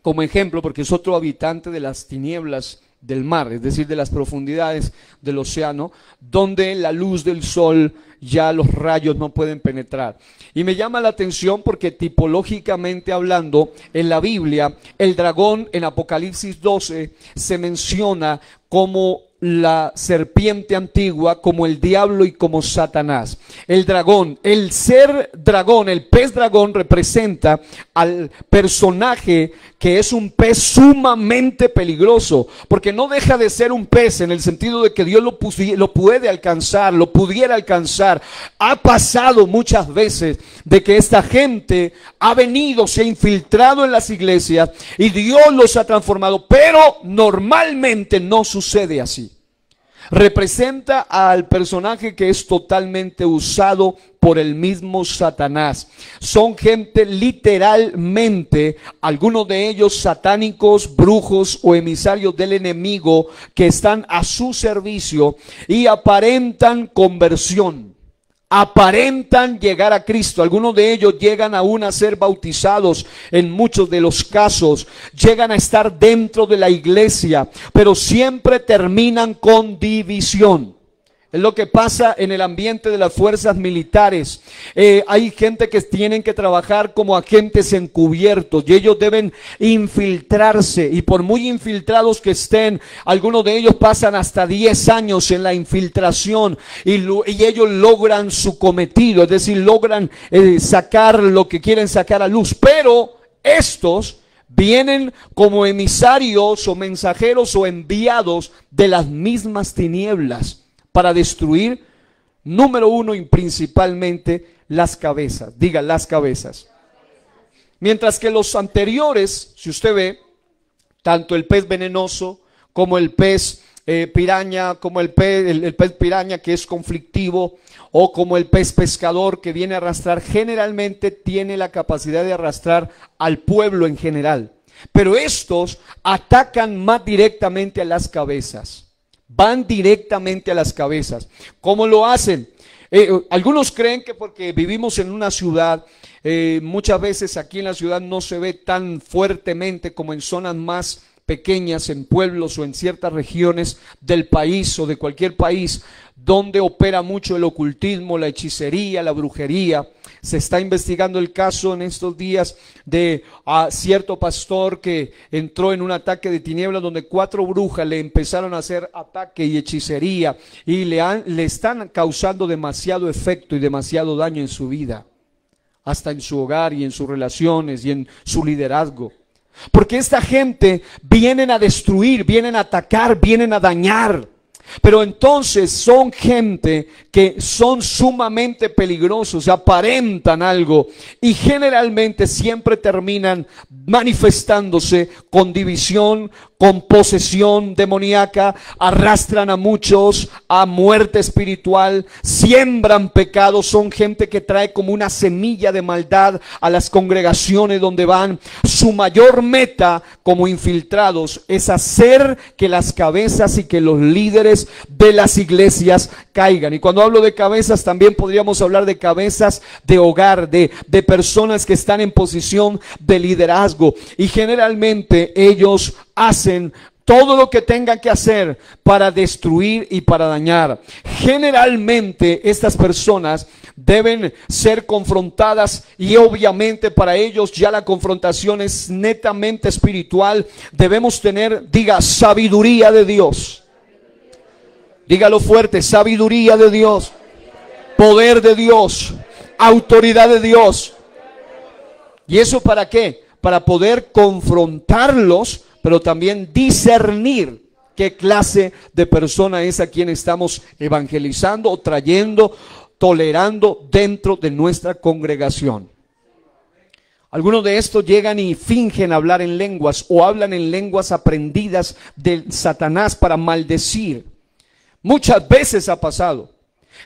como ejemplo porque es otro habitante de las tinieblas del mar, es decir, de las profundidades del océano, donde la luz del sol, ya los rayos no pueden penetrar. Y me llama la atención porque tipológicamente hablando, en la Biblia, el dragón en Apocalipsis 12 se menciona como la serpiente antigua, como el diablo y como Satanás. El dragón, el ser dragón, el pez dragón representa al personaje que es un pez sumamente peligroso, porque no deja de ser un pez en el sentido de que Dios lo puede alcanzar, lo pudiera alcanzar. Ha pasado muchas veces de que esta gente ha venido, se ha infiltrado en las iglesias y Dios los ha transformado, pero normalmente no sucede así. Representa al personaje que es totalmente usado por el mismo Satanás. Son gente literalmente, algunos de ellos satánicos, brujos o emisarios del enemigo que están a su servicio y aparentan conversión. Aparentan llegar a Cristo. Algunos de ellos llegan aún a ser bautizados en muchos de los casos. Llegan a estar dentro de la iglesia, pero siempre terminan con división. Es lo que pasa en el ambiente de las fuerzas militares. Hay gente que tienen que trabajar como agentes encubiertos y ellos deben infiltrarse, y por muy infiltrados que estén, algunos de ellos pasan hasta 10 años en la infiltración y ellos logran su cometido, es decir, logran sacar lo que quieren sacar a luz, pero estos vienen como emisarios o mensajeros o enviados de las mismas tinieblas para destruir, número uno y principalmente, las cabezas. Diga, las cabezas. Mientras que los anteriores, si usted ve, tanto el pez venenoso como el pez piraña, como el pez piraña que es conflictivo, o como el pez pescador que viene a arrastrar, generalmente tiene la capacidad de arrastrar al pueblo en general. Pero estos atacan más directamente a las cabezas. Van directamente a las cabezas. ¿Cómo lo hacen? Algunos creen que porque vivimos en una ciudad, muchas veces aquí en la ciudad no se ve tan fuertemente como en zonas más pequeñas, en pueblos o en ciertas regiones del país o de cualquier país, donde opera mucho el ocultismo, la hechicería, la brujería. Se está investigando el caso en estos días de cierto pastor que entró en un ataque de tinieblas donde 4 brujas le empezaron a hacer ataque y hechicería y le están causando demasiado efecto y demasiado daño en su vida, hasta en su hogar y en sus relaciones y en su liderazgo. Porque esta gente vienen a destruir, vienen a atacar, vienen a dañar. Pero entonces son gente que son sumamente peligrosos, aparentan algo y generalmente siempre terminan manifestándose con división, con posesión demoníaca, arrastran a muchos a muerte espiritual, siembran pecados, son gente que trae como una semilla de maldad a las congregaciones donde van. Su mayor meta como infiltrados es hacer que las cabezas y que los líderes de las iglesias caigan. Y cuando hablo de cabezas también podríamos hablar de cabezas de hogar, de personas que están en posición de liderazgo, y generalmente ellos hacen todo lo que tengan que hacer para destruir y para dañar. Generalmente estas personas deben ser confrontadas y obviamente para ellos ya la confrontación es netamente espiritual. Debemos tener, diga, sabiduría de Dios. Dígalo fuerte, sabiduría de Dios, poder de Dios, autoridad de Dios. ¿Y eso para qué? Para poder confrontarlos, pero también discernir qué clase de persona es a quien estamos evangelizando o trayendo, tolerando dentro de nuestra congregación. Algunos de estos llegan y fingen hablar en lenguas o hablan en lenguas aprendidas de Satanás para maldecir. Muchas veces ha pasado.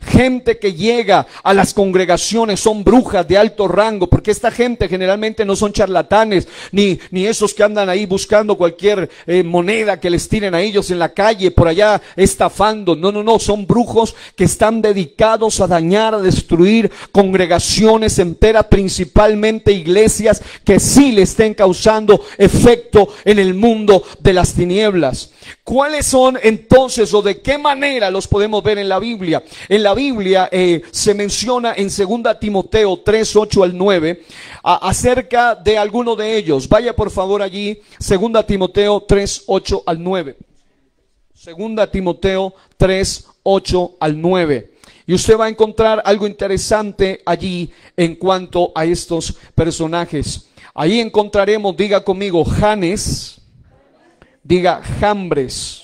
Gente que llega a las congregaciones son brujas de alto rango, porque esta gente generalmente no son charlatanes, ni esos que andan ahí buscando cualquier moneda que les tiren a ellos en la calle, por allá estafando. No, son brujos que están dedicados a dañar, a destruir congregaciones enteras, principalmente iglesias que sí le estén causando efecto en el mundo de las tinieblas. ¿Cuáles son entonces o de qué manera los podemos ver en la Biblia? En la Biblia se menciona en 2 Timoteo 3, 8 al 9 acerca de alguno de ellos. Vaya por favor allí, 2 Timoteo 3, 8 al 9. Segunda Timoteo 3, 8 al 9. Y usted va a encontrar algo interesante allí en cuanto a estos personajes. Ahí encontraremos, diga conmigo, Janes, diga Jambres.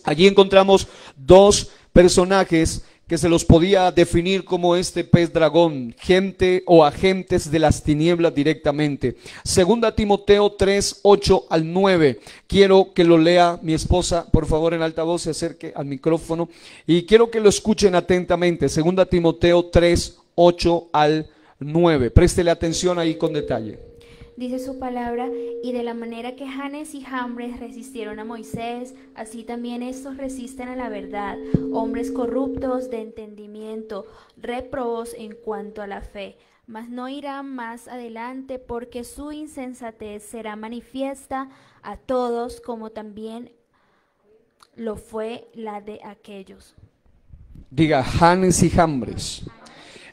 Allí encontramos dos personajes que se los podía definir como este pez dragón, gente o agentes de las tinieblas directamente. Segunda Timoteo 3, 8 al 9. Quiero que lo lea mi esposa, por favor, en alta voz, se acerque al micrófono y quiero que lo escuchen atentamente. Segunda Timoteo 3, 8 al 9. Préstele atención ahí con detalle. Dice su palabra, y de la manera que Janes y Jambres resistieron a Moisés, así también estos resisten a la verdad, hombres corruptos de entendimiento, réprobos en cuanto a la fe, mas no irán más adelante porque su insensatez será manifiesta a todos, como también lo fue la de aquellos. Diga Janes y Jambres.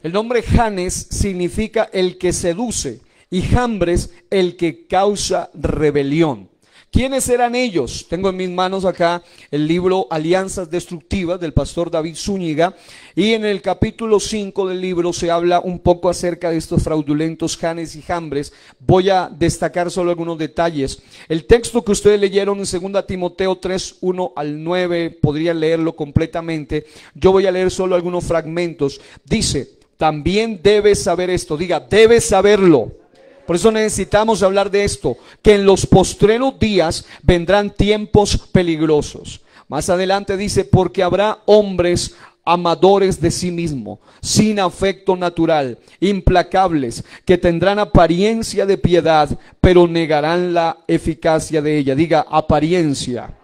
El nombre Janes significa el que seduce, y Jambres, el que causa rebelión. ¿Quiénes eran ellos? Tengo en mis manos acá el libro Alianzas Destructivas del pastor David Zúñiga, y en el capítulo 5 del libro se habla un poco acerca de estos fraudulentos Janes y Jambres. Voy a destacar solo algunos detalles. El texto que ustedes leyeron en 2 Timoteo 3, 1 al 9, podrían leerlo completamente. Yo voy a leer solo algunos fragmentos. Dice, también debes saber esto, diga, debes saberlo. Por eso necesitamos hablar de esto, que en los postreros días vendrán tiempos peligrosos. Más adelante dice, porque habrá hombres amadores de sí mismo, sin afecto natural, implacables, que tendrán apariencia de piedad, pero negarán la eficacia de ella. Diga, apariencia.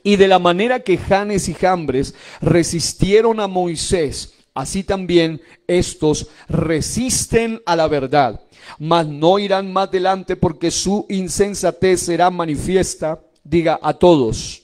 Y de la manera que Janes y Jambres resistieron a Moisés, así también estos resisten a la verdad. Mas no irán más adelante porque su insensatez será manifiesta, diga, a todos,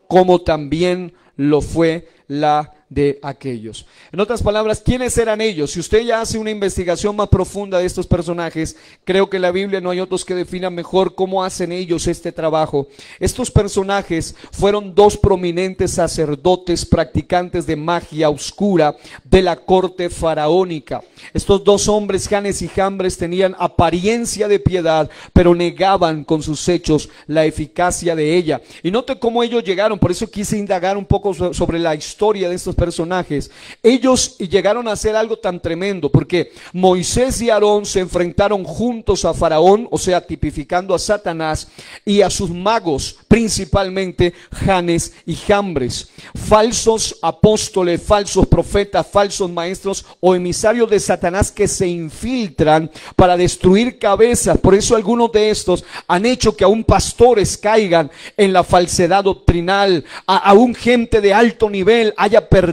como también lo fue la de aquellos. En otras palabras, ¿quiénes eran ellos? Si usted ya hace una investigación más profunda de estos personajes, creo que en la Biblia no hay otros que definan mejor cómo hacen ellos este trabajo. Estos personajes fueron dos prominentes sacerdotes practicantes de magia oscura de la corte faraónica. Estos dos hombres, Janes y Jambres, tenían apariencia de piedad, pero negaban con sus hechos la eficacia de ella. Y note cómo ellos llegaron, por eso quise indagar un poco sobre la historia de estos personajes. Ellos llegaron a hacer algo tan tremendo, porque Moisés y Aarón se enfrentaron juntos a Faraón, o sea, tipificando a Satanás, y a sus magos, principalmente Janes y Jambres, falsos apóstoles, falsos profetas, falsos maestros o emisarios de Satanás que se infiltran para destruir cabezas. Por eso algunos de estos han hecho que aún pastores caigan en la falsedad doctrinal, aún gente de alto nivel haya perdido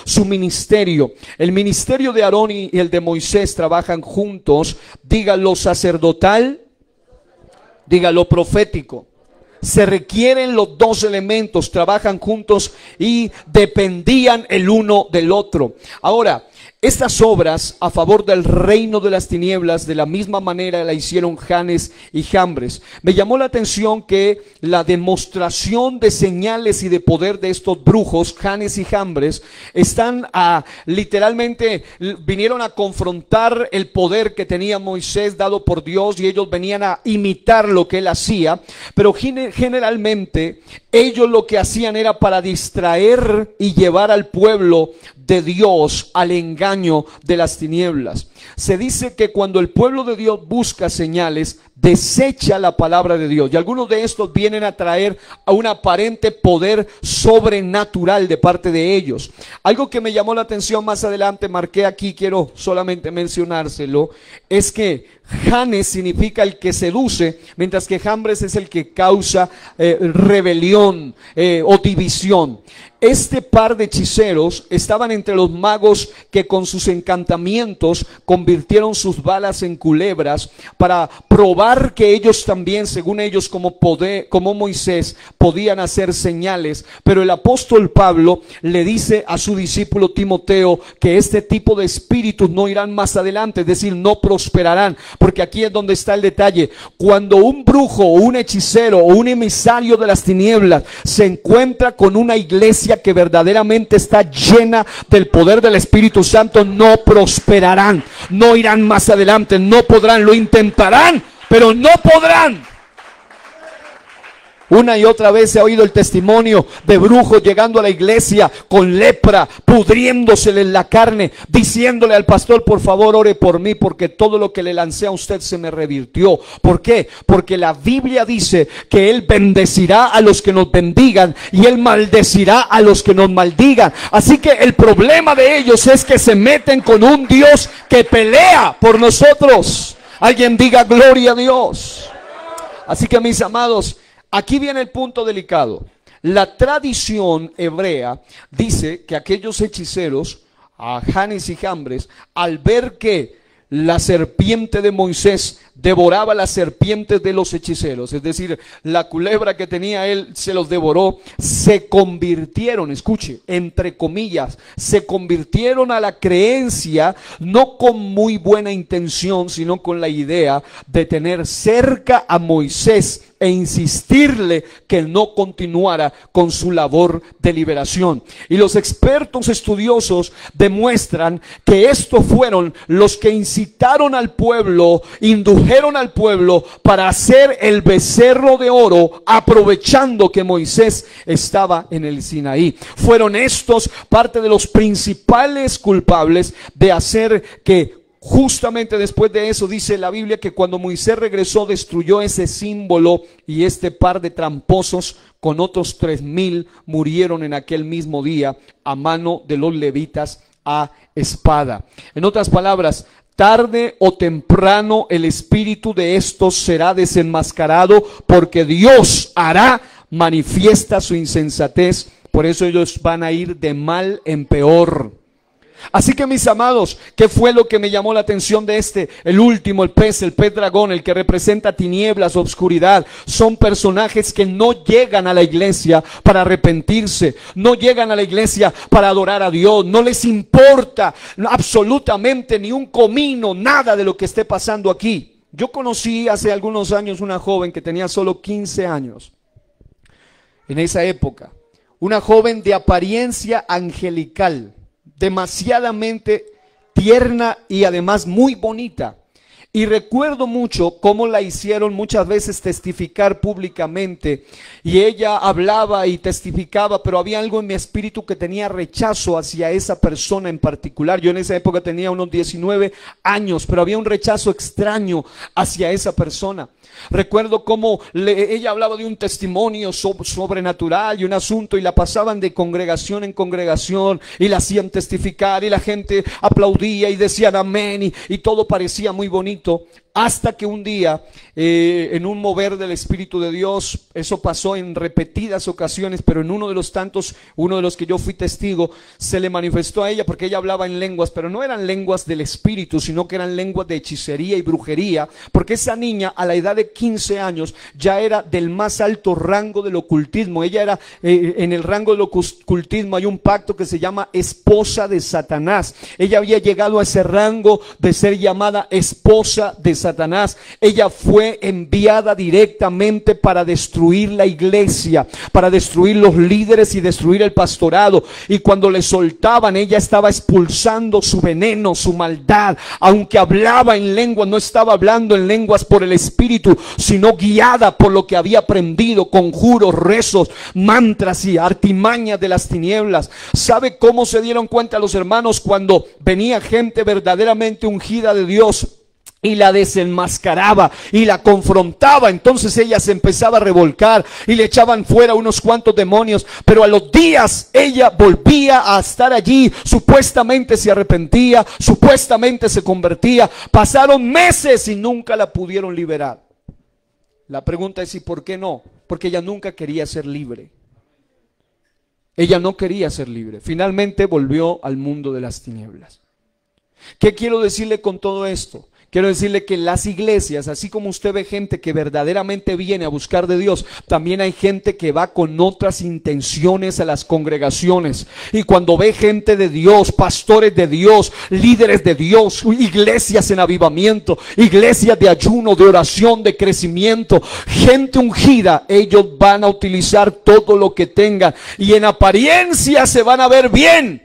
su ministerio. El ministerio de Aarón y el de Moisés trabajan juntos. Diga lo sacerdotal, diga lo profético. Se requieren los dos elementos, trabajan juntos y dependían el uno del otro. Ahora, estas obras a favor del reino de las tinieblas de la misma manera la hicieron Janes y Jambres. Me llamó la atención que la demostración de señales y de poder de estos brujos, Janes y Jambres, literalmente vinieron a confrontar el poder que tenía Moisés dado por Dios, y ellos venían a imitar lo que él hacía, pero generalmente ellos lo que hacían era para distraer y llevar al pueblo de Dios al engaño de las tinieblas. Se dice que cuando el pueblo de Dios busca señales, desecha la palabra de Dios, y algunos de estos vienen a traer a un aparente poder sobrenatural de parte de ellos. Algo que me llamó la atención más adelante, marqué aquí, quiero solamente mencionárselo, es que Janes significa el que seduce, mientras que Jambres es el que causa rebelión o división. Este par de hechiceros estaban entre los magos que con sus encantamientos convirtieron sus balas en culebras para probar que ellos también, según ellos, como Moisés, podían hacer señales. Pero el apóstol Pablo le dice a su discípulo Timoteo que este tipo de espíritus no irán más adelante, es decir, no prosperarán, porque aquí es donde está el detalle. Cuando un brujo o un hechicero o un emisario de las tinieblas se encuentra con una iglesia que verdaderamente está llena del poder del Espíritu Santo, no prosperarán, no irán más adelante, no podrán, lo intentarán, pero no podrán. Una y otra vez se ha oído el testimonio de brujos llegando a la iglesia con lepra, pudriéndosele en la carne, diciéndole al pastor: por favor, ore por mí, porque todo lo que le lancé a usted se me revirtió. ¿Por qué? Porque la Biblia dice que Él bendecirá a los que nos bendigan y Él maldecirá a los que nos maldigan. Así que el problema de ellos es que se meten con un Dios que pelea por nosotros. Alguien diga gloria a Dios. Así que, mis amados, aquí viene el punto delicado. La tradición hebrea dice que aquellos hechiceros, a Janes y Jambres, al ver que la serpiente de Moisés devoraba las serpientes de los hechiceros, es decir, la culebra que tenía él se los devoró, se convirtieron, escuche, entre comillas, se convirtieron a la creencia, no con muy buena intención, sino con la idea de tener cerca a Moisés e insistirle que no continuara con su labor de liberación. Y los expertos estudiosos demuestran que estos fueron los que incitaron al pueblo, indujeron al pueblo para hacer el becerro de oro, aprovechando que Moisés estaba en el Sinaí. Fueron estos parte de los principales culpables de hacer que, justamente después de eso, dice la Biblia que cuando Moisés regresó, destruyó ese símbolo, y este par de tramposos con otros 3,000 murieron en aquel mismo día a mano de los levitas a espada. En otras palabras, tarde o temprano el espíritu de estos será desenmascarado, porque Dios hará manifiesta su insensatez. Por eso ellos van a ir de mal en peor. Así que, mis amados, ¿qué fue lo que me llamó la atención de el último, el pez dragón, el que representa tinieblas, obscuridad? Son personajes que no llegan a la iglesia para arrepentirse, no llegan a la iglesia para adorar a Dios, no les importa absolutamente ni un comino, nada de lo que esté pasando aquí. Yo conocí hace algunos años una joven que tenía solo 15 años, en esa época, una joven de apariencia angelical, demasiadamente tierna y además muy bonita. Y recuerdo mucho cómo la hicieron muchas veces testificar públicamente, y ella hablaba y testificaba, pero había algo en mi espíritu que tenía rechazo hacia esa persona en particular. Yo en esa época tenía unos 19 años, pero había un rechazo extraño hacia esa persona. Recuerdo cómo ella hablaba de un testimonio sobrenatural y un asunto, y la pasaban de congregación en congregación y la hacían testificar, y la gente aplaudía y decían amén, y todo parecía muy bonito. Hasta que un día, en un mover del Espíritu de Dios, eso pasó en repetidas ocasiones, pero en uno de los que yo fui testigo, se le manifestó a ella, porque ella hablaba en lenguas, pero no eran lenguas del Espíritu, sino que eran lenguas de hechicería y brujería, porque esa niña a la edad de 15 años ya era del más alto rango del ocultismo. Ella era, en el rango del ocultismo hay un pacto que se llama esposa de Satanás. Ella había llegado a ese rango de ser llamada esposa de Satanás. Ella fue enviada directamente para destruir la iglesia, para destruir los líderes y destruir el pastorado. Y cuando le soltaban, ella estaba expulsando su veneno, su maldad. Aunque hablaba en lenguas, no estaba hablando en lenguas por el Espíritu, sino guiada por lo que había aprendido, conjuros, rezos, mantras y artimañas de las tinieblas. ¿Sabe cómo se dieron cuenta los hermanos cuando venía gente verdaderamente ungida de Dios y la desenmascaraba y la confrontaba? Entonces ella se empezaba a revolcar y le echaban fuera unos cuantos demonios, pero a los días ella volvía a estar allí, supuestamente se arrepentía, supuestamente se convertía. Pasaron meses y nunca la pudieron liberar. La pregunta es: ¿y por qué no? Porque ella nunca quería ser libre. Ella no quería ser libre. Finalmente volvió al mundo de las tinieblas. ¿Qué quiero decirle con todo esto? Quiero decirle que en las iglesias, así como usted ve gente que verdaderamente viene a buscar de Dios, también hay gente que va con otras intenciones a las congregaciones. Y cuando ve gente de Dios, pastores de Dios, líderes de Dios, iglesias en avivamiento, iglesias de ayuno, de oración, de crecimiento, gente ungida, ellos van a utilizar todo lo que tengan y en apariencia se van a ver bien,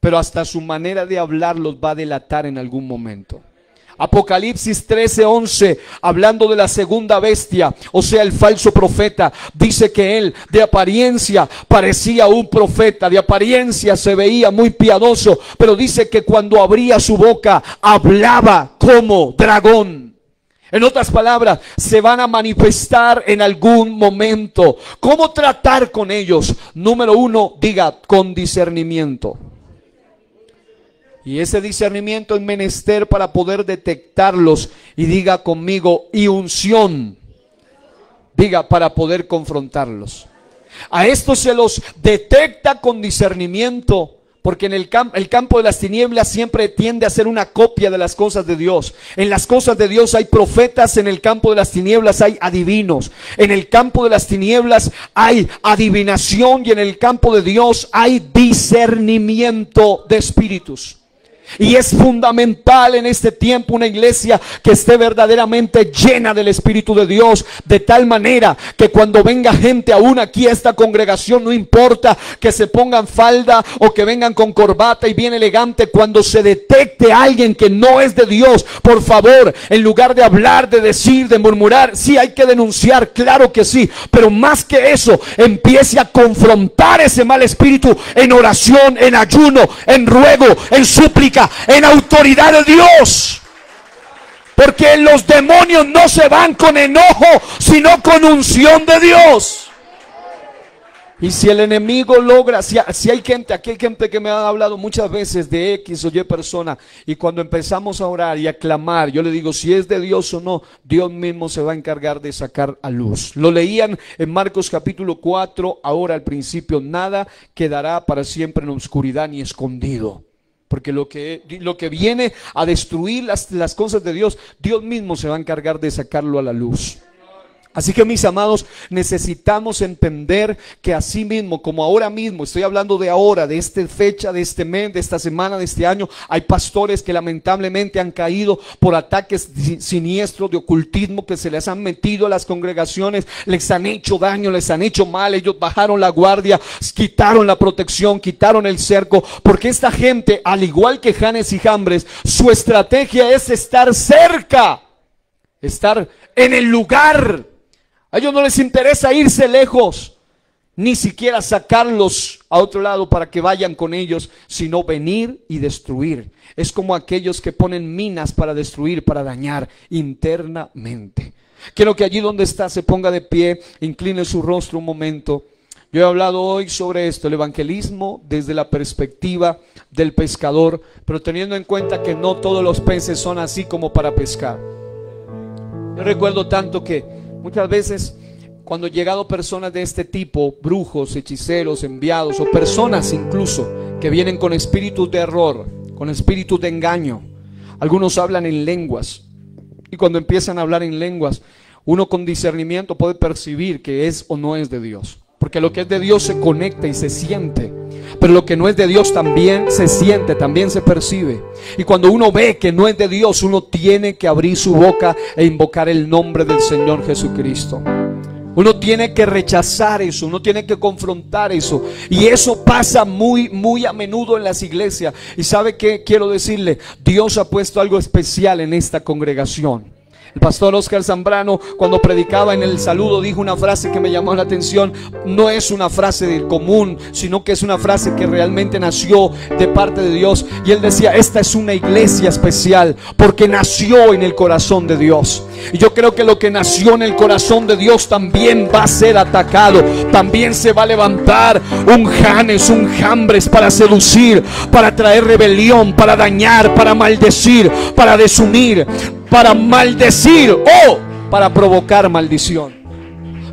pero hasta su manera de hablar los va a delatar en algún momento. Apocalipsis 13:11, hablando de la segunda bestia, o sea el falso profeta, dice que él de apariencia parecía un profeta, de apariencia se veía muy piadoso, pero dice que cuando abría su boca hablaba como dragón. En otras palabras, se van a manifestar en algún momento. ¿Cómo tratar con ellos? Número uno, diga, con discernimiento. Y ese discernimiento es menester para poder detectarlos. Y diga conmigo, y unción. Diga, para poder confrontarlos. A estos se los detecta con discernimiento. Porque en el campo de las tinieblas siempre tiende a ser una copia de las cosas de Dios. En las cosas de Dios hay profetas, en el campo de las tinieblas hay adivinos. En el campo de las tinieblas hay adivinación y en el campo de Dios hay discernimiento de espíritus. Y es fundamental en este tiempo una iglesia que esté verdaderamente llena del Espíritu de Dios, de tal manera que cuando venga gente aún aquí a esta congregación, no importa que se pongan falda o que vengan con corbata y bien elegante, cuando se detecte a alguien que no es de Dios, por favor, en lugar de hablar, de decir, de murmurar, sí hay que denunciar, claro que sí, pero más que eso, empiece a confrontar ese mal espíritu en oración, en ayuno, en ruego, en súplica, en autoridad de Dios, porque los demonios no se van con enojo, sino con unción de Dios. Y si el enemigo logra, si hay gente, aquí hay gente que me ha hablado muchas veces de X o Y persona, y cuando empezamos a orar y a clamar, yo le digo, si es de Dios o no, Dios mismo se va a encargar de sacar a luz. Lo leían en Marcos capítulo 4, ahora al principio, nada quedará para siempre en oscuridad ni escondido. Porque lo que viene a destruir las cosas de Dios, Dios mismo se va a encargar de sacarlo a la luz. Así que mis amados, necesitamos entender que así mismo, como ahora mismo, estoy hablando de ahora, de esta fecha, de este mes, de esta semana, de este año, hay pastores que lamentablemente han caído por ataques siniestros de ocultismo que se les han metido a las congregaciones, les han hecho daño, les han hecho mal, ellos bajaron la guardia, quitaron la protección, quitaron el cerco, porque esta gente, al igual que Janes y Jambres, su estrategia es estar cerca, estar en el lugar. A ellos no les interesa irse lejos, ni siquiera sacarlos a otro lado para que vayan con ellos, sino venir y destruir. Es como aquellos que ponen minas para destruir, para dañar internamente. Quiero que allí donde está se ponga de pie, incline su rostro un momento. Yo he hablado hoy sobre esto, el evangelismo desde la perspectiva del pescador, pero teniendo en cuenta que no todos los peces son así como para pescar. Yo recuerdo tanto que muchas veces cuando han llegado personas de este tipo, brujos, hechiceros, enviados o personas incluso que vienen con espíritus de error, con espíritus de engaño, algunos hablan en lenguas y cuando empiezan a hablar en lenguas, uno con discernimiento puede percibir que es o no es de Dios, porque lo que es de Dios se conecta y se siente, pero lo que no es de Dios también se siente, también se percibe. Y cuando uno ve que no es de Dios, uno tiene que abrir su boca e invocar el nombre del Señor Jesucristo. Uno tiene que rechazar eso, uno tiene que confrontar eso. Y eso pasa muy a menudo en las iglesias. Y ¿sabe qué quiero decirle? Dios ha puesto algo especial en esta congregación. El pastor Oscar Zambrano, cuando predicaba en el saludo, dijo una frase que me llamó la atención. No es una frase del común, sino que es una frase que realmente nació de parte de Dios. Y él decía, esta es una iglesia especial porque nació en el corazón de Dios. Y yo creo que lo que nació en el corazón de Dios también va a ser atacado. También se va a levantar un Janes, un Jambres para seducir, para traer rebelión, para dañar, para maldecir, para desunir, para maldecir o para provocar maldición.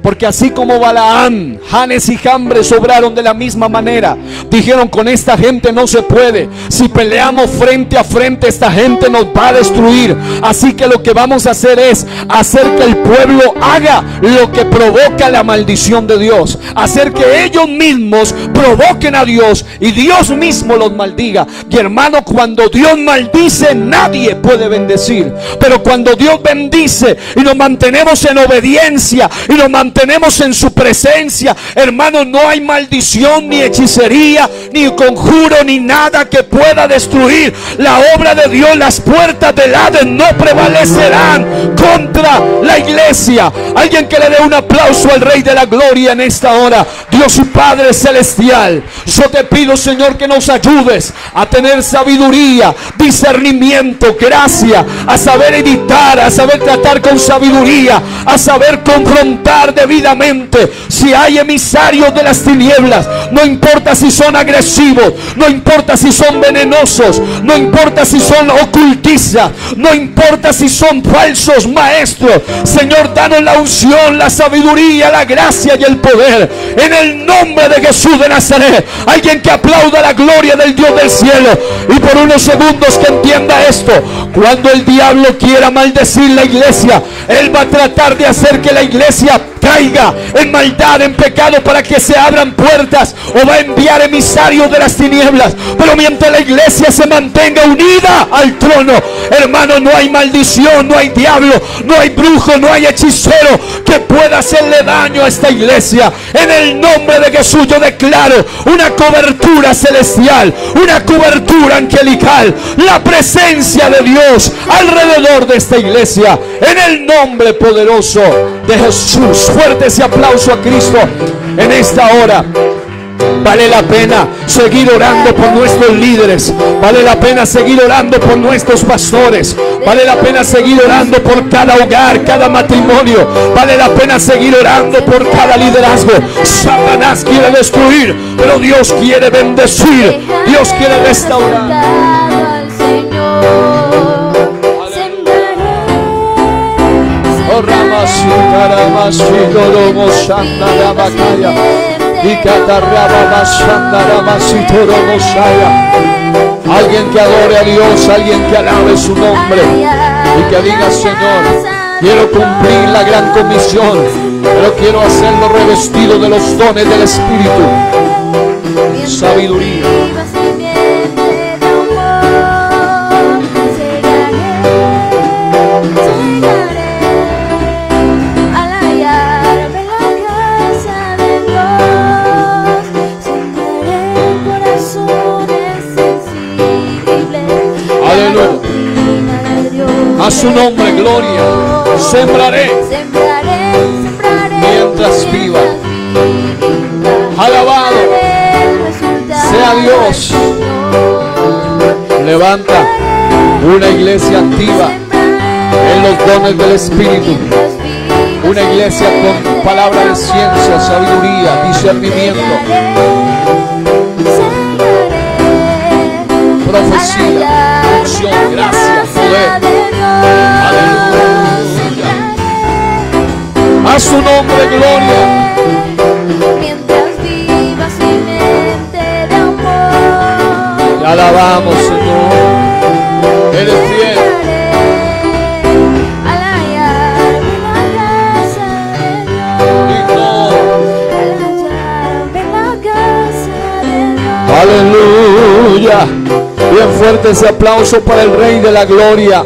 Porque así como Balaam, Janes y Jambres obraron de la misma manera. Dijeron: con esta gente no se puede. Si peleamos frente a frente, esta gente nos va a destruir. Así que lo que vamos a hacer es hacer que el pueblo haga lo que provoca la maldición de Dios. Hacer que ellos mismos provoquen a Dios y Dios mismo los maldiga. Y hermano, cuando Dios maldice, nadie puede bendecir. Pero cuando Dios bendice y nos mantenemos en obediencia y nos mantenemos en su presencia, hermano, no hay maldición, ni hechicería, ni conjuro, ni nada que pueda destruir la obra de Dios. Las puertas del Hades no prevalecerán contra la iglesia. Alguien que le dé un aplauso al Rey de la Gloria en esta hora. Dios y Padre celestial, yo te pido, Señor, que nos ayudes a tener sabiduría, discernimiento, gracia, a saber editar, a saber tratar con sabiduría, a saber confrontar debidamente. Si hay emisarios de las tinieblas, no importa si son agresivos, no importa si son venenosos, no importa si son ocultistas, no importa si son falsos maestros, Señor, danos la unción, la sabiduría, la gracia y el poder, en el nombre de Jesús de Nazaret. Alguien que aplauda la gloria del Dios del cielo, y por unos segundos que entienda esto: cuando el diablo quiera maldecir la iglesia, él va a tratar de hacer que la iglesia caiga en maldad, en pecado, para que se abran puertas, o va a enviar emisarios de las tinieblas. Pero mientras la iglesia se mantenga unida al trono, hermano, no hay maldición, no hay diablo, no hay brujo, no hay hechicero que pueda hacerle daño a esta iglesia. En el nombre de Jesús yo declaro una cobertura celestial, una cobertura angelical, la presencia de Dios alrededor de esta iglesia, en el nombre poderoso de Jesús. Fuerte ese aplauso a Cristo en esta hora. Vale la pena seguir orando por nuestros líderes. Vale la pena seguir orando por nuestros pastores. Vale la pena seguir orando por cada hogar, cada matrimonio. Vale la pena seguir orando por cada liderazgo. Satanás quiere destruir, pero Dios quiere bendecir. Dios quiere restaurar. Alguien que adore a Dios, alguien que alabe su nombre y que diga: Señor, quiero cumplir la gran comisión, pero quiero hacerlo revestido de los dones del Espíritu. Sabiduría. A su nombre, gloria. Sembraré mientras viva. Alabado sea Dios. Levanta una iglesia activa en los dones del Espíritu. Una iglesia con palabra de ciencia, sabiduría, discernimiento, profecía, unción, gracia, poder. Aleluya. A su nombre, gloria. Mientras vivas mi mente de amor, te alabamos, Señor. Eres fiel. Aleluya. Bien fuerte ese aplauso para el Rey de la Gloria.